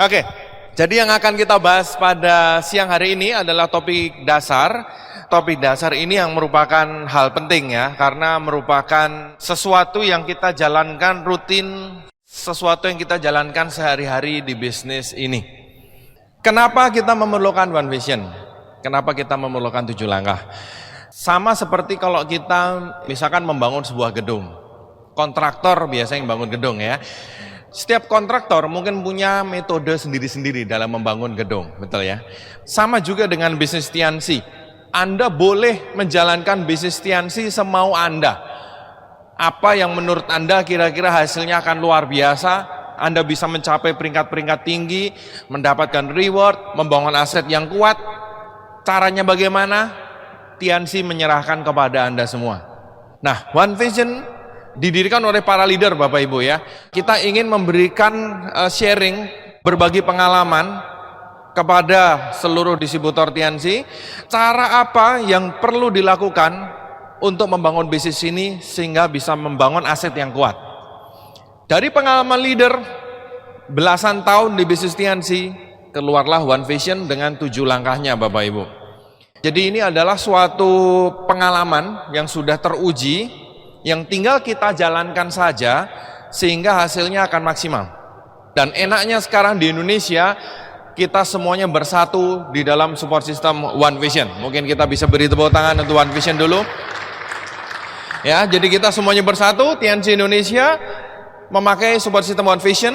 Oke, jadi yang akan kita bahas pada siang hari ini adalah topik dasar. Topik dasar ini yang merupakan hal penting ya, karena merupakan sesuatu yang kita jalankan rutin, sesuatu yang kita jalankan sehari-hari di bisnis ini. Kenapa kita memerlukan One Vision? Kenapa kita memerlukan 7 langkah? Sama seperti kalau kita misalkan membangun sebuah gedung. Kontraktor biasanya yang bangun gedung ya. Setiap kontraktor mungkin punya metode sendiri-sendiri dalam membangun gedung, betul ya? Sama juga dengan bisnis Tiansi. Anda boleh menjalankan bisnis Tiansi semau Anda. Apa yang menurut Anda kira-kira hasilnya akan luar biasa, Anda bisa mencapai peringkat-peringkat tinggi, mendapatkan reward, membangun aset yang kuat. Caranya bagaimana? Tiansi menyerahkan kepada Anda semua. Nah, One Vision didirikan oleh para leader Bapak Ibu ya. Kita ingin memberikan sharing, berbagi pengalaman kepada seluruh distributor Tiansi. Cara apa yang perlu dilakukan untuk membangun bisnis ini sehingga bisa membangun aset yang kuat. Dari pengalaman leader belasan tahun di bisnis Tiansi, keluarlah One Vision dengan 7 langkahnya Bapak Ibu. Jadi ini adalah suatu pengalaman yang sudah teruji, yang tinggal kita jalankan saja sehingga hasilnya akan maksimal. Dan enaknya sekarang di Indonesia kita semuanya bersatu di dalam support system One Vision. Mungkin kita bisa beri tepuk tangan untuk One Vision dulu. Ya, jadi kita semuanya bersatu, Tiansi Indonesia memakai support system One Vision,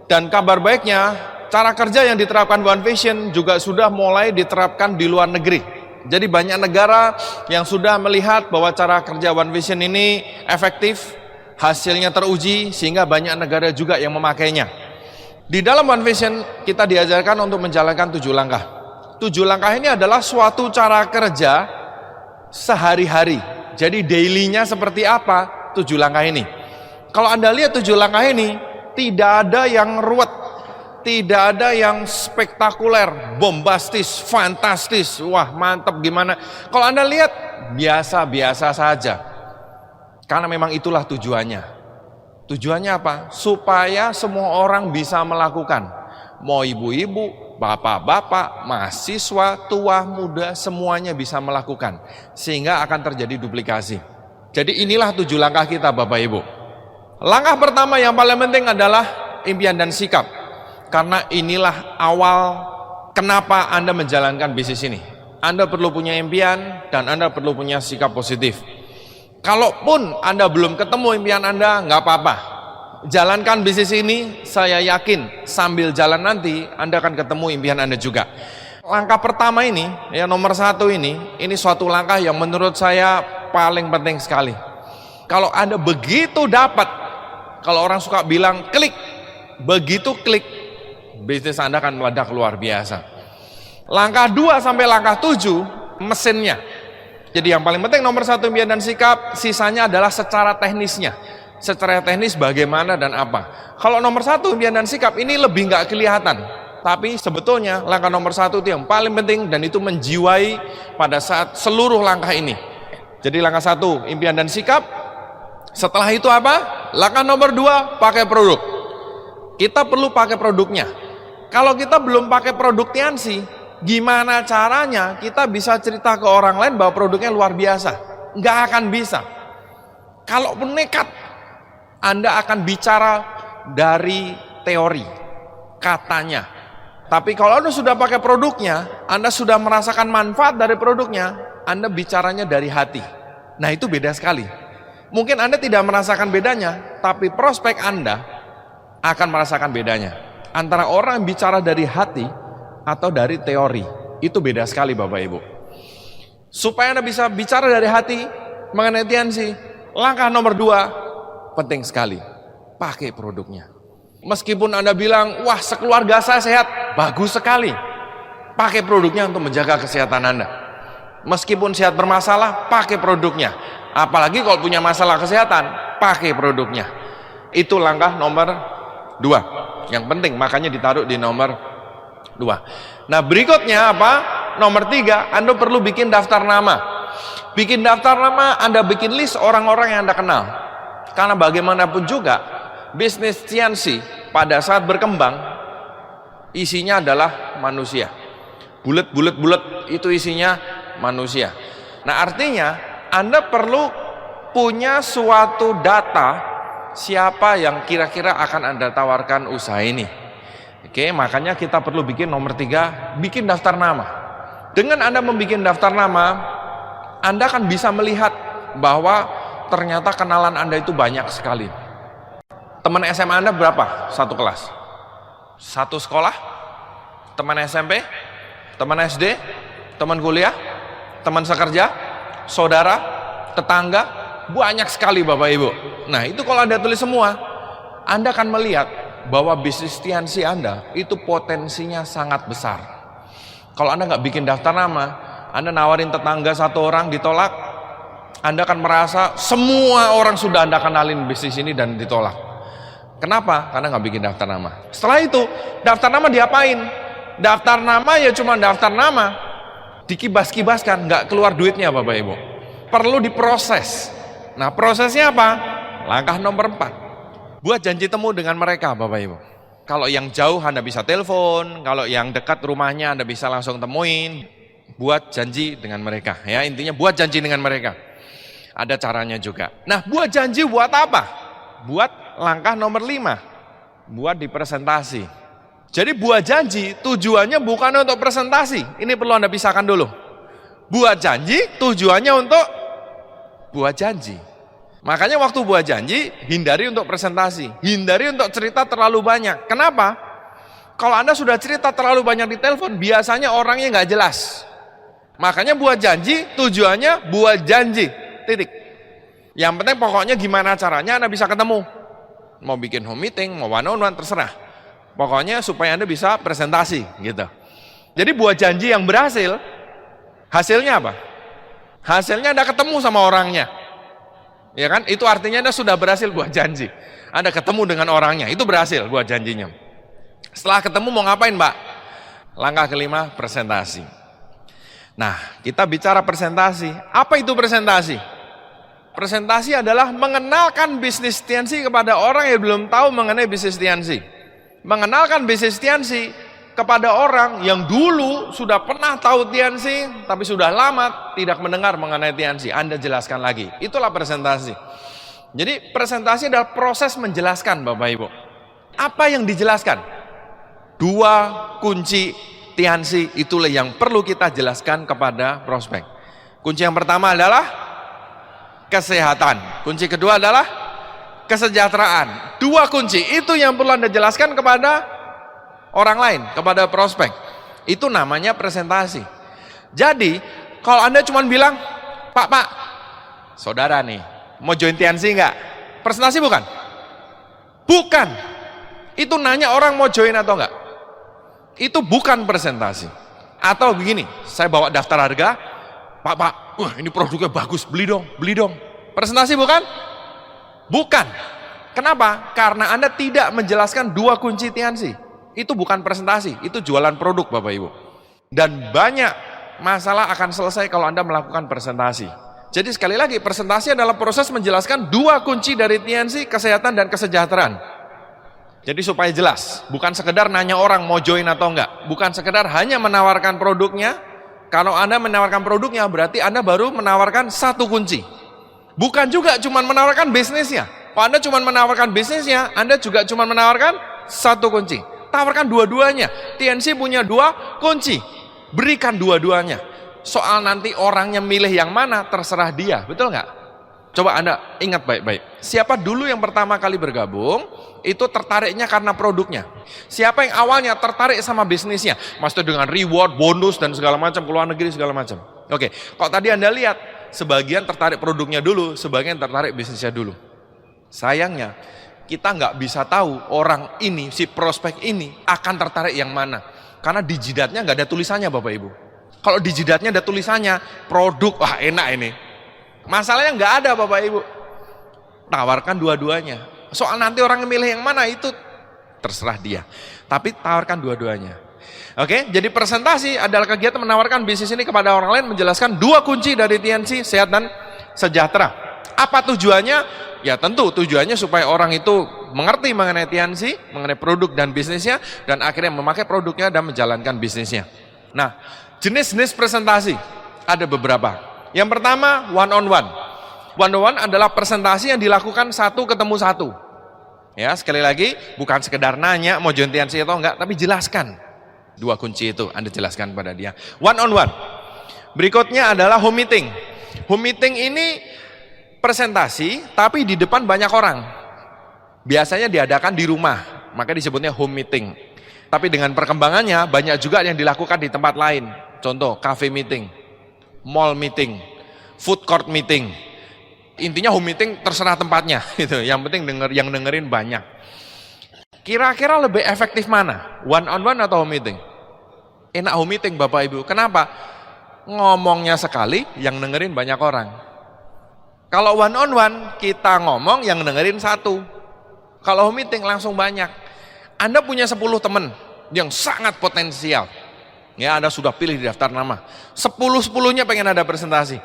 dan kabar baiknya cara kerja yang diterapkan One Vision juga sudah mulai diterapkan di luar negeri. Jadi banyak negara yang sudah melihat bahwa cara kerja One Vision ini efektif, hasilnya teruji, sehingga banyak negara juga yang memakainya. Di dalam One Vision kita diajarkan untuk menjalankan 7 langkah. 7 langkah ini adalah suatu cara kerja sehari-hari. Jadi daily-nya seperti apa 7 langkah ini. Kalau Anda lihat 7 langkah ini, tidak ada yang ruwet. Tidak ada yang spektakuler, bombastis, fantastis, wah mantap gimana. Kalau Anda lihat, biasa-biasa saja. Karena memang itulah tujuannya. Tujuannya apa? Supaya semua orang bisa melakukan. Mau ibu-ibu, bapak-bapak, mahasiswa, tua, muda, semuanya bisa melakukan. Sehingga akan terjadi duplikasi. Jadi inilah 7 langkah kita Bapak Ibu. Langkah pertama yang paling penting adalah impian dan sikap. Karena inilah awal kenapa Anda menjalankan bisnis ini. Anda perlu punya impian dan Anda perlu punya sikap positif. Kalaupun Anda belum ketemu impian Anda, nggak apa-apa. Jalankan bisnis ini, saya yakin sambil jalan nanti Anda akan ketemu impian Anda juga. Langkah pertama ini, ya nomor 1 ini suatu langkah yang menurut saya paling penting sekali. Kalau Anda begitu dapat, kalau orang suka bilang klik, begitu klik, bisnis Anda akan meledak luar biasa. Langkah 2 sampai langkah 7, mesinnya. Jadi yang paling penting nomor 1 impian dan sikap, sisanya adalah secara teknisnya. Secara teknis bagaimana dan apa. Kalau nomor 1 impian dan sikap ini lebih nggak kelihatan. Tapi sebetulnya langkah nomor 1 itu yang paling penting dan itu menjiwai pada saat seluruh langkah ini. Jadi langkah 1 impian dan sikap. Setelah itu apa? Langkah nomor 2 pakai produk. Kita perlu pakai produknya. Kalau kita belum pakai produk Tiansi, gimana caranya kita bisa cerita ke orang lain bahwa produknya luar biasa? Nggak akan bisa. Kalau pun nekat, Anda akan bicara dari teori, katanya. Tapi kalau Anda sudah pakai produknya, Anda sudah merasakan manfaat dari produknya, Anda bicaranya dari hati. Nah itu beda sekali. Mungkin Anda tidak merasakan bedanya, tapi prospek Anda akan merasakan bedanya. Antara orang yang bicara dari hati atau dari teori, itu beda sekali Bapak Ibu. Supaya Anda bisa bicara dari hati mengenai Tiansi, langkah nomor 2 penting sekali, pakai produknya. Meskipun Anda bilang, wah sekeluarga saya sehat, bagus sekali, pakai produknya untuk menjaga kesehatan Anda. Meskipun sehat bermasalah, pakai produknya. Apalagi kalau punya masalah kesehatan, pakai produknya. Itu langkah nomor 2 yang penting, makanya ditaruh di nomor 2. Nah berikutnya apa? Nomor 3, Anda perlu bikin daftar nama. Bikin daftar nama, Anda bikin list orang-orang yang Anda kenal. Karena bagaimanapun juga bisnis Tiansi pada saat berkembang isinya adalah manusia. Bulet itu isinya manusia. Nah, artinya Anda perlu punya suatu data siapa yang kira-kira akan Anda tawarkan usaha ini. Oke, makanya kita perlu bikin nomor 3, bikin daftar nama. Dengan Anda membuat daftar nama, Anda akan bisa melihat bahwa ternyata kenalan Anda itu banyak sekali. Teman SMA Anda berapa? Satu kelas? Satu sekolah? Teman SMP? Teman SD? Teman kuliah? Teman sekerja? Saudara? Tetangga? Banyak sekali Bapak Ibu. Nah, itu kalau Anda tulis semua, Anda akan melihat bahwa bisnis Tiansi Anda itu potensinya sangat besar. Kalau Anda nggak bikin daftar nama, Anda nawarin tetangga satu orang ditolak, Anda akan merasa semua orang sudah Anda kenalin bisnis ini dan ditolak. Kenapa? Karena nggak bikin daftar nama. Setelah itu, daftar nama diapain? Daftar nama ya cuma daftar nama, dikibas-kibaskan, nggak keluar duitnya Bapak Ibu. Perlu diproses. Nah, prosesnya apa? Langkah nomor 4. Buat janji temu dengan mereka Bapak Ibu. Kalau yang jauh Anda bisa telepon, kalau yang dekat rumahnya Anda bisa langsung temuin. Buat janji dengan mereka. Ya, intinya buat janji dengan mereka. Ada caranya juga. Nah, buat janji buat apa? Buat langkah nomor 5. Buat dipresentasi. Jadi buat janji tujuannya bukan untuk presentasi. Ini perlu Anda pisahkan dulu. Buat janji tujuannya untuk buat janji. Makanya waktu buat janji, hindari untuk presentasi, hindari untuk cerita terlalu banyak. Kenapa? Kalau Anda sudah cerita terlalu banyak di telepon, biasanya orangnya nggak jelas. Makanya buat janji, tujuannya buat janji, titik. Yang penting pokoknya gimana caranya Anda bisa ketemu. Mau bikin home meeting, mau one on one, terserah. Pokoknya supaya Anda bisa presentasi, gitu. Jadi buat janji yang berhasil, hasilnya apa? Hasilnya Anda ketemu sama orangnya. Ya kan? Itu artinya Anda sudah berhasil buat janji. Anda ketemu dengan orangnya, itu berhasil buat janjinya. Setelah ketemu mau ngapain, Mbak? Langkah kelima, presentasi. Nah, kita bicara presentasi. Apa itu presentasi? Presentasi adalah mengenalkan bisnis Tiansi kepada orang yang belum tahu mengenai bisnis Tiansi. Mengenalkan bisnis Tiansi kepada orang yang dulu sudah pernah tahu Tiansi, tapi sudah lama tidak mendengar mengenai Tiansi. Anda jelaskan lagi. Itulah presentasi. Jadi presentasi adalah proses menjelaskan Bapak Ibu. Apa yang dijelaskan? 2 kunci Tiansi itulah yang perlu kita jelaskan kepada prospek. Kunci yang pertama adalah kesehatan. Kunci kedua adalah kesejahteraan. 2 kunci itu yang perlu Anda jelaskan kepada orang lain, kepada prospek. Itu namanya presentasi. Jadi, kalau Anda cuma bilang, Pak, saudara nih, mau join Tiansi enggak? Presentasi bukan? Bukan. Itu nanya orang mau join atau enggak. Itu bukan presentasi. Atau begini, saya bawa daftar harga, Pak, wah ini produknya bagus, beli dong. Presentasi bukan? Bukan. Kenapa? Karena Anda tidak menjelaskan 2 kunci Tiansi. Itu bukan presentasi, itu jualan produk Bapak Ibu. Dan banyak masalah akan selesai kalau Anda melakukan presentasi. Jadi sekali lagi, presentasi adalah proses menjelaskan 2 kunci dari Tiansi, kesehatan dan kesejahteraan. Jadi supaya jelas, bukan sekedar nanya orang mau join atau enggak. Bukan sekedar hanya menawarkan produknya. Kalau Anda menawarkan produknya, berarti Anda baru menawarkan 1 kunci. Bukan juga cuma menawarkan bisnisnya. Kalau Anda cuma menawarkan bisnisnya, Anda juga cuma menawarkan 1 kunci. Tawarkan dua-duanya. Tiansi punya 2 kunci. Berikan dua-duanya. Soal nanti orangnya milih yang mana, terserah dia. Betul nggak? Coba Anda ingat baik-baik. Siapa dulu yang pertama kali bergabung, itu tertariknya karena produknya. Siapa yang awalnya tertarik sama bisnisnya, maksudnya dengan reward, bonus, dan segala macam, keluar negeri, segala macam. Oke, kok tadi Anda lihat, sebagian tertarik produknya dulu, sebagian tertarik bisnisnya dulu. Sayangnya, kita nggak bisa tahu orang ini, si prospek ini akan tertarik yang mana. Karena di jidatnya nggak ada tulisannya Bapak Ibu. Kalau di jidatnya ada tulisannya, produk, wah enak ini. Masalahnya nggak ada Bapak Ibu. Tawarkan dua-duanya. Soal nanti orang milih yang mana itu terserah dia. Tapi tawarkan dua-duanya. Oke, jadi presentasi adalah kegiatan menawarkan bisnis ini kepada orang lain, menjelaskan 2 kunci dari Tiansi, sehat dan sejahtera. Apa tujuannya? Ya tentu tujuannya supaya orang itu mengerti mengenai TNC, mengenai produk dan bisnisnya, dan akhirnya memakai produknya dan menjalankan bisnisnya. Nah, jenis-jenis presentasi ada beberapa. Yang pertama, one on one. One on one adalah presentasi yang dilakukan satu ketemu satu. Ya, sekali lagi, bukan sekedar nanya mau join TNC atau enggak, tapi jelaskan. Dua kunci itu Anda jelaskan pada dia. One on one. Berikutnya adalah home meeting. Home meeting ini presentasi tapi di depan banyak orang. Biasanya diadakan di rumah, maka disebutnya home meeting. Tapi dengan perkembangannya banyak juga yang dilakukan di tempat lain. Contoh, cafe meeting, mall meeting, food court meeting. Intinya home meeting terserah tempatnya gitu. Yang penting yang dengerin banyak. Kira-kira lebih efektif mana? One on one atau home meeting? Enak home meeting Bapak Ibu. Kenapa? Ngomongnya sekali, yang dengerin banyak orang. Kalau one on one, kita ngomong, yang dengerin satu. Kalau home meeting langsung banyak. Anda punya 10 teman yang sangat potensial. Ya, Anda sudah pilih di daftar nama. 10-10-nya pengen ada presentasi.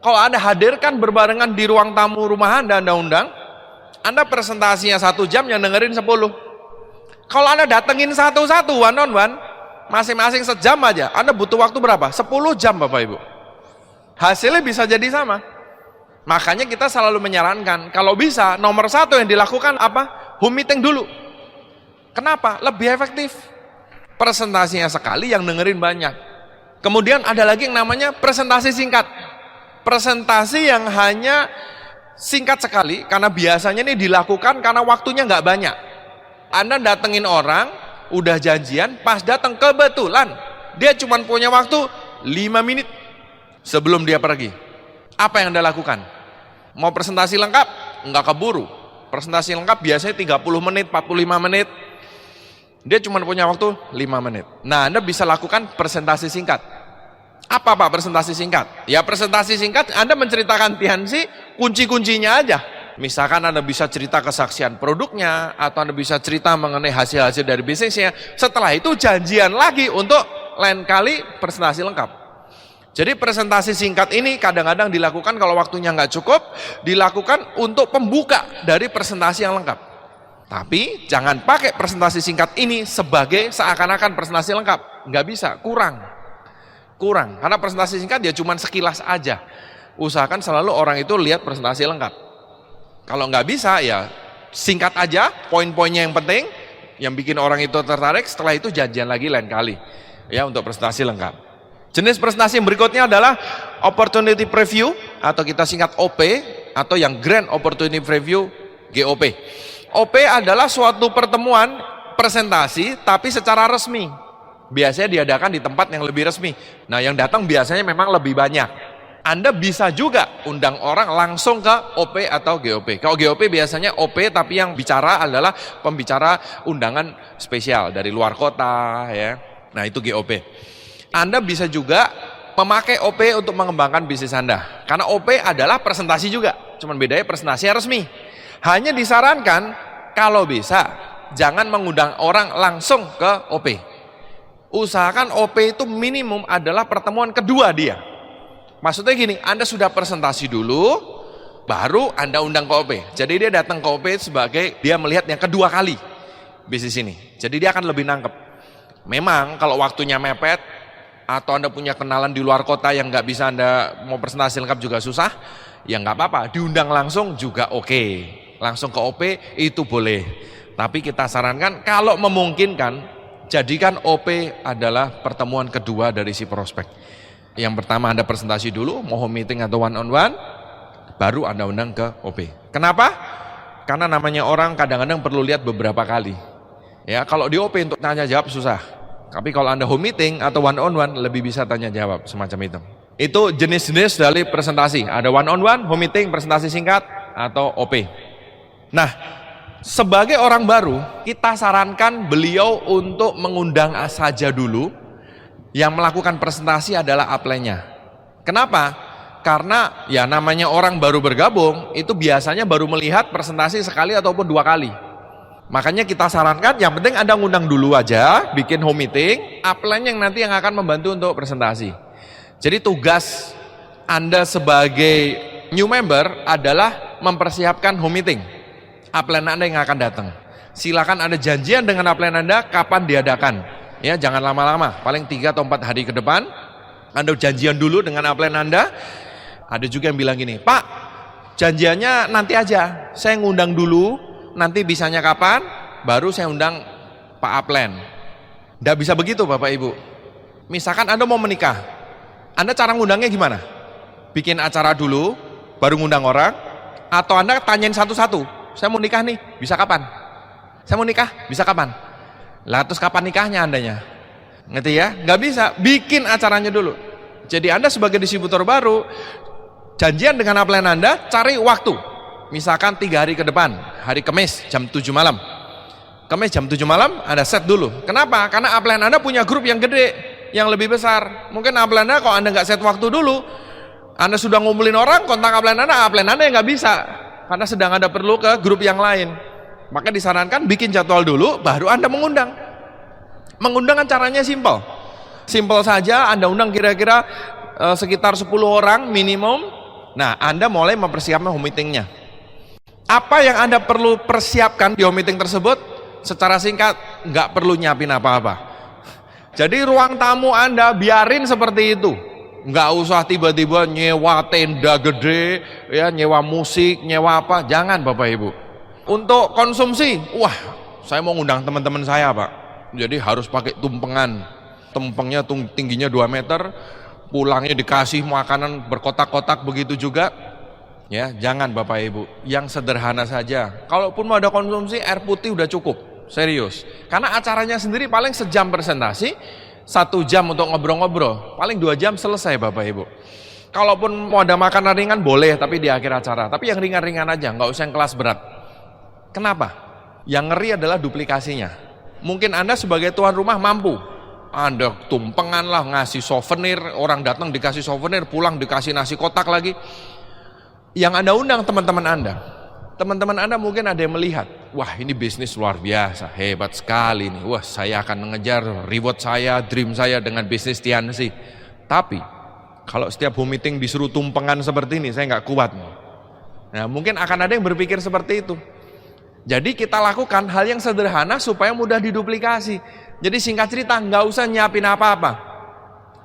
Kalau Anda hadirkan berbarengan di ruang tamu rumah Anda undang, Anda presentasinya 1 jam, yang dengerin 10. Kalau Anda datengin satu-satu one on one, masing-masing sejam aja, Anda butuh waktu berapa? 10 jam Bapak Ibu. Hasilnya bisa jadi sama. Makanya kita selalu menyarankan, kalau bisa nomor 1 yang dilakukan apa? Home meeting dulu. Kenapa? Lebih efektif. Presentasinya sekali, yang dengerin banyak. Kemudian ada lagi yang namanya presentasi singkat. Presentasi yang hanya singkat sekali, karena biasanya ini dilakukan karena waktunya nggak banyak. Anda datengin orang, udah janjian, pas datang kebetulan dia cuma punya waktu 5 menit sebelum dia pergi. Apa yang Anda lakukan? Mau presentasi lengkap? Nggak keburu. Presentasi lengkap biasanya 30 menit, 45 menit. Dia cuma punya waktu 5 menit. Nah, Anda bisa lakukan presentasi singkat. Apa Pak presentasi singkat? Ya, presentasi singkat Anda menceritakan TNC, kunci-kuncinya aja. Misalkan Anda bisa cerita kesaksian produknya, atau Anda bisa cerita mengenai hasil-hasil dari bisnisnya. Setelah itu janjian lagi untuk lain kali presentasi lengkap. Jadi presentasi singkat ini kadang-kadang dilakukan kalau waktunya nggak cukup, dilakukan untuk pembuka dari presentasi yang lengkap. Tapi jangan pakai presentasi singkat ini sebagai seakan-akan presentasi lengkap. Nggak bisa, kurang. Karena presentasi singkat ya cuma sekilas aja. Usahakan selalu orang itu lihat presentasi lengkap. Kalau nggak bisa ya singkat aja, poin-poinnya yang penting, yang bikin orang itu tertarik, setelah itu janjian lagi lain kali ya untuk presentasi lengkap. Jenis presentasi yang berikutnya adalah opportunity preview, atau kita singkat OP, atau yang Grand Opportunity Preview, GOP. OP adalah suatu pertemuan presentasi tapi secara resmi. Biasanya diadakan di tempat yang lebih resmi. Nah, yang datang biasanya memang lebih banyak. Anda bisa juga undang orang langsung ke OP atau GOP. Kalau GOP biasanya OP, tapi yang bicara adalah pembicara undangan spesial dari luar kota ya. Nah, itu GOP. Anda bisa juga memakai OP untuk mengembangkan bisnis Anda. Karena OP adalah presentasi juga, cuman bedanya presentasinya resmi. Hanya disarankan kalau bisa jangan mengundang orang langsung ke OP. Usahakan OP itu minimum adalah pertemuan kedua dia. Maksudnya gini, Anda sudah presentasi dulu, baru Anda undang ke OP. Jadi dia datang ke OP sebagai dia melihat yang kedua kali bisnis ini. Jadi dia akan lebih nangkep. Memang kalau waktunya mepet, atau Anda punya kenalan di luar kota yang nggak bisa Anda mau presentasi lengkap juga susah, ya nggak apa-apa, diundang langsung juga oke. Langsung ke OP itu boleh. Tapi kita sarankan kalau memungkinkan, jadikan OP adalah pertemuan kedua dari si prospek. Yang pertama Anda presentasi dulu, mau home meeting atau one on one, baru Anda undang ke OP. Kenapa? Karena namanya orang kadang-kadang perlu lihat beberapa kali. Ya, kalau di OP untuk tanya jawab susah. Tapi kalau Anda home meeting atau one on one lebih bisa tanya jawab semacam itu. Itu jenis-jenis dari presentasi. Ada one on one, home meeting, presentasi singkat, atau OP. Nah, sebagai orang baru, kita sarankan beliau untuk mengundang saja dulu. Yang melakukan presentasi adalah upline-nya. Kenapa? Karena ya namanya orang baru bergabung, itu biasanya baru melihat presentasi sekali ataupun 2 kali. Makanya kita sarankan yang penting Anda ngundang dulu aja, bikin home meeting, upline yang nanti yang akan membantu untuk presentasi. Jadi tugas Anda sebagai new member adalah mempersiapkan home meeting. upline Anda yang akan datang. Silakan Anda janjian dengan upline Anda kapan diadakan. Ya, jangan lama-lama, paling 3 atau 4 hari ke depan. Anda janjian dulu dengan upline Anda. Ada juga yang bilang gini, Pak, janjiannya nanti aja, saya ngundang dulu, nanti bisanya kapan, baru saya undang Pak upline. Nggak bisa begitu Bapak Ibu. Misalkan Anda mau menikah, Anda cara ngundangnya gimana? Bikin acara dulu, baru ngundang orang, atau Anda tanyain satu-satu, saya mau nikah nih, bisa kapan? Saya mau nikah, bisa kapan? Lah terus kapan nikahnya Andanya? Ngerti ya? Nggak bisa, bikin acaranya dulu. Jadi Anda sebagai distributor baru, janjian dengan upline Anda, cari waktu. Misalkan 3 hari ke depan, hari Kamis jam 7 malam. Kamis jam 7 malam, Anda set dulu. Kenapa? Karena upline Anda punya grup yang gede, yang lebih besar. Mungkin upline Anda kalau Anda nggak set waktu dulu, Anda sudah ngumpulin orang, kontak upline Anda yang nggak bisa. Karena sedang Anda perlu ke grup yang lain. Maka disarankan bikin jadwal dulu, baru Anda mengundang. Mengundang kan caranya simpel. Simpel saja, Anda undang kira-kira sekitar 10 orang minimum. Nah, Anda mulai mempersiapkan home meetingnya. Apa yang Anda perlu persiapkan di home meeting tersebut? Secara singkat, nggak perlu nyiapin apa-apa. Jadi ruang tamu Anda biarin seperti itu. Nggak usah tiba-tiba nyewa tenda gede, ya, nyewa musik, nyewa apa. Jangan Bapak Ibu. Untuk konsumsi, wah, saya mau ngundang teman-teman saya Pak. Jadi harus pakai tumpengan. Tumpengnya tingginya 2 meter, pulangnya dikasih makanan berkotak-kotak begitu juga. Ya, jangan Bapak Ibu. Yang sederhana saja. Kalaupun mau ada konsumsi, air putih udah cukup. Serius. Karena acaranya sendiri paling sejam presentasi, 1 jam untuk ngobrol-ngobrol. Paling 2 jam selesai Bapak Ibu. Kalaupun mau ada makanan ringan boleh, tapi di akhir acara. Tapi yang ringan-ringan aja, nggak usah yang kelas berat. Kenapa? Yang ngeri adalah duplikasinya. Mungkin Anda sebagai tuan rumah mampu. Anda tumpengan lah, ngasih souvenir, orang datang dikasih souvenir, pulang dikasih nasi kotak lagi. Yang Anda undang teman-teman Anda. Teman-teman Anda mungkin ada yang melihat, wah ini bisnis luar biasa, hebat sekali nih. Wah, saya akan mengejar reward saya, dream saya dengan bisnis TNC. Tapi kalau setiap home meeting disuruh tumpengan seperti ini, saya nggak kuat. Nah, mungkin akan ada yang berpikir seperti itu. Jadi kita lakukan hal yang sederhana supaya mudah diduplikasi. Jadi singkat cerita, nggak usah nyiapin apa-apa.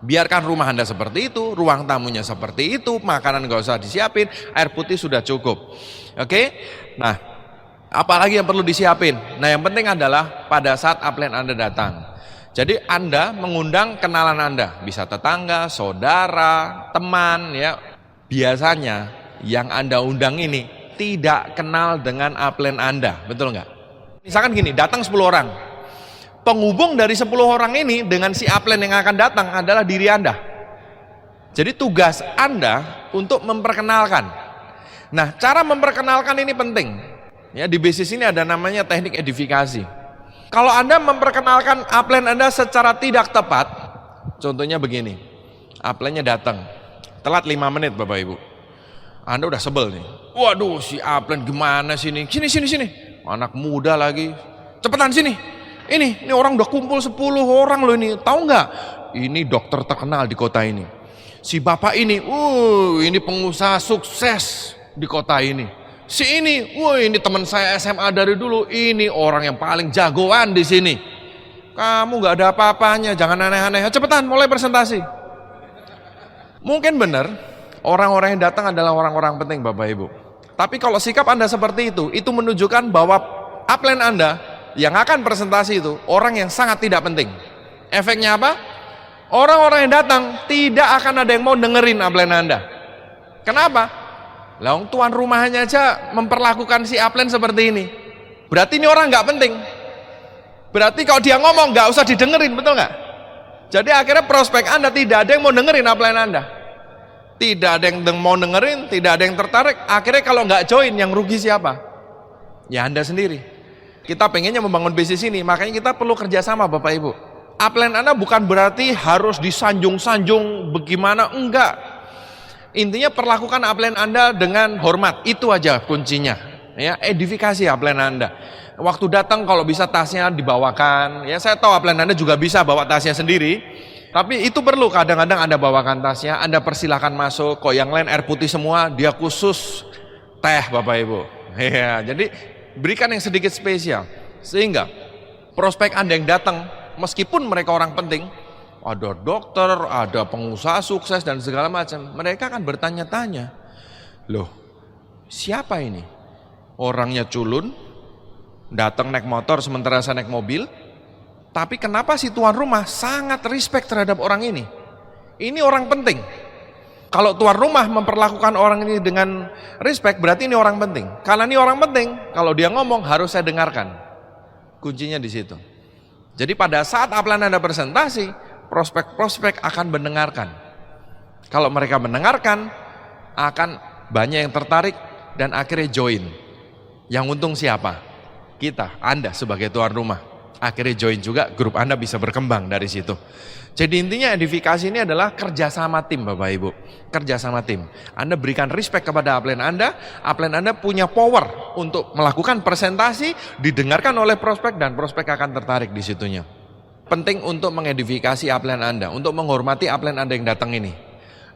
Biarkan rumah Anda seperti itu, ruang tamunya seperti itu, makanan nggak usah disiapin, air putih sudah cukup. Oke? Nah, apalagi yang perlu disiapin? Nah, yang penting adalah pada saat upline Anda datang. Jadi Anda mengundang kenalan Anda, bisa tetangga, saudara, teman, ya. Biasanya yang Anda undang ini tidak kenal dengan upline Anda, betul nggak? Misalkan gini, datang 10 orang. Penghubung dari 10 orang ini dengan si upline yang akan datang adalah diri Anda. Jadi tugas Anda untuk memperkenalkan. Nah, cara memperkenalkan ini penting. Ya, di bisnis ini ada namanya teknik edifikasi. Kalau Anda memperkenalkan upline Anda secara tidak tepat, contohnya begini. Upline-nya datang, telat 5 menit Bapak Ibu. Anda udah sebel nih. Waduh, si upline gimana sih ini? Sini. Anak muda lagi. Cepetan sini. Ini orang udah kumpul 10 orang loh ini. Tahu nggak? Ini dokter terkenal di kota ini. Si bapak ini, ini pengusaha sukses di kota ini. Si ini, ini teman saya SMA dari dulu. Ini orang yang paling jagoan di sini. Kamu nggak ada apa-apanya, jangan aneh-aneh. Cepetan, mulai presentasi. Mungkin benar, orang-orang yang datang adalah orang-orang penting Bapak Ibu. Tapi kalau sikap Anda seperti itu menunjukkan bahwa upline Anda yang akan presentasi itu orang yang sangat tidak penting. Efeknya apa? Orang-orang yang datang tidak akan ada yang mau dengerin upline Anda. Kenapa? Lah tuan rumahnya aja memperlakukan si upline seperti ini. Berarti ini orang nggak penting. Berarti kalau dia ngomong nggak usah didengerin, betul nggak? Jadi akhirnya prospek Anda tidak ada yang mau dengerin upline Anda. Tidak ada yang mau dengerin, tidak ada yang tertarik. Akhirnya kalau nggak join, yang rugi siapa? Ya Anda sendiri. Kita pengennya membangun bisnis ini, makanya kita perlu kerjasama Bapak Ibu. Upline Anda bukan berarti harus disanjung-sanjung bagaimana, enggak. Intinya perlakukan upline Anda dengan hormat, itu aja kuncinya. Ya, edifikasi upline Anda. Waktu datang kalau bisa tasnya dibawakan. Ya, saya tahu upline Anda juga bisa bawa tasnya sendiri. Tapi itu perlu kadang-kadang Anda bawakan tasnya, Anda persilahkan masuk. Kok yang lain air putih semua, dia khusus teh Bapak Ibu. Ya, jadi berikan yang sedikit spesial. Sehingga prospek Anda yang datang, meskipun mereka orang penting, ada dokter, ada pengusaha sukses dan segala macam, mereka akan bertanya-tanya, loh siapa ini? Orangnya culun, datang naik motor sementara saya naik mobil, tapi kenapa si tuan rumah sangat respect terhadap orang ini? Ini orang penting. Kalau tuan rumah memperlakukan orang ini dengan respect, berarti ini orang penting. Karena ini orang penting, kalau dia ngomong harus saya dengarkan. Kuncinya di situ. Jadi pada saat upline Anda presentasi, prospek-prospek akan mendengarkan. Kalau mereka mendengarkan, akan banyak yang tertarik dan akhirnya join. Yang untung siapa? Kita, Anda sebagai tuan rumah. Akhirnya join juga, grup Anda bisa berkembang dari situ. Jadi intinya edifikasi ini adalah kerjasama tim Bapak Ibu. Kerjasama tim. Anda berikan respect kepada upline Anda punya power untuk melakukan presentasi, didengarkan oleh prospek dan prospek akan tertarik di situnya. Penting untuk mengedifikasi upline Anda, untuk menghormati upline Anda yang datang ini.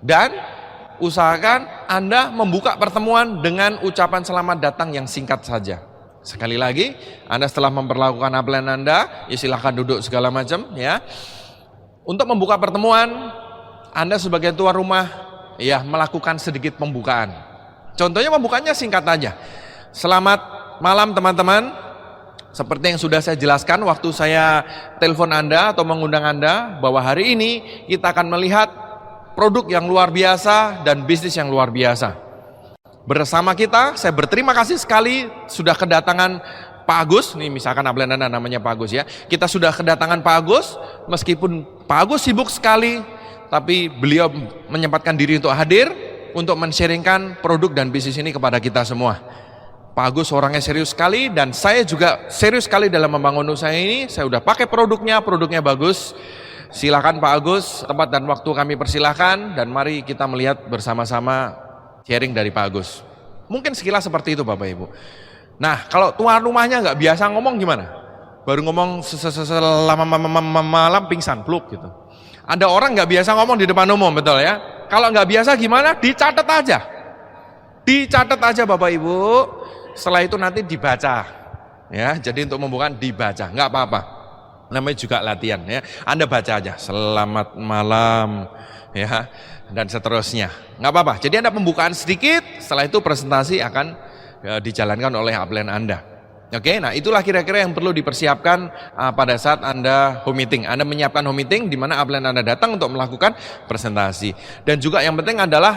Dan usahakan Anda membuka pertemuan dengan ucapan selamat datang yang singkat saja. Sekali lagi, Anda setelah memperlakukan upline Anda, ya silahkan duduk segala macam ya. Untuk membuka pertemuan, Anda sebagai tuan rumah ya melakukan sedikit pembukaan. Contohnya pembukanya singkat aja. Selamat malam teman-teman. Seperti yang sudah saya jelaskan waktu saya telepon Anda atau mengundang Anda bahwa hari ini kita akan melihat produk yang luar biasa dan bisnis yang luar biasa. Bersama kita, saya berterima kasih sekali sudah kedatangan Pak Agus, nih misalkan upline Anda namanya Pak Agus ya. Kita sudah kedatangan Pak Agus, meskipun Pak Agus sibuk sekali, tapi beliau menyempatkan diri untuk hadir, untuk men-sharingkan produk dan bisnis ini kepada kita semua. Pak Agus orangnya serius sekali, dan saya juga serius sekali dalam membangun usaha ini. Saya udah pakai produknya bagus. Silakan Pak Agus, tempat dan waktu kami persilahkan, dan mari kita melihat bersama-sama sharing dari Pak Agus. Mungkin sekilas seperti itu Bapak Ibu. Nah, kalau tuan rumahnya nggak biasa ngomong gimana? Baru ngomong selama malam pingsan, pluk gitu. Ada orang nggak biasa ngomong di depan umum, betul ya? Kalau nggak biasa gimana? Dicatat aja. Dicatat aja Bapak Ibu. Setelah itu nanti dibaca. Ya, jadi untuk membuka dibaca, nggak apa-apa. Namanya juga latihan ya. Anda baca aja, selamat malam ya, dan seterusnya. Nggak apa-apa. Jadi Anda pembukaan sedikit, setelah itu presentasi akan dijalankan oleh upline Anda. Oke, nah itulah kira-kira yang perlu dipersiapkan pada saat Anda home meeting. Anda menyiapkan home meeting di mana upline Anda datang untuk melakukan presentasi. Dan juga yang penting adalah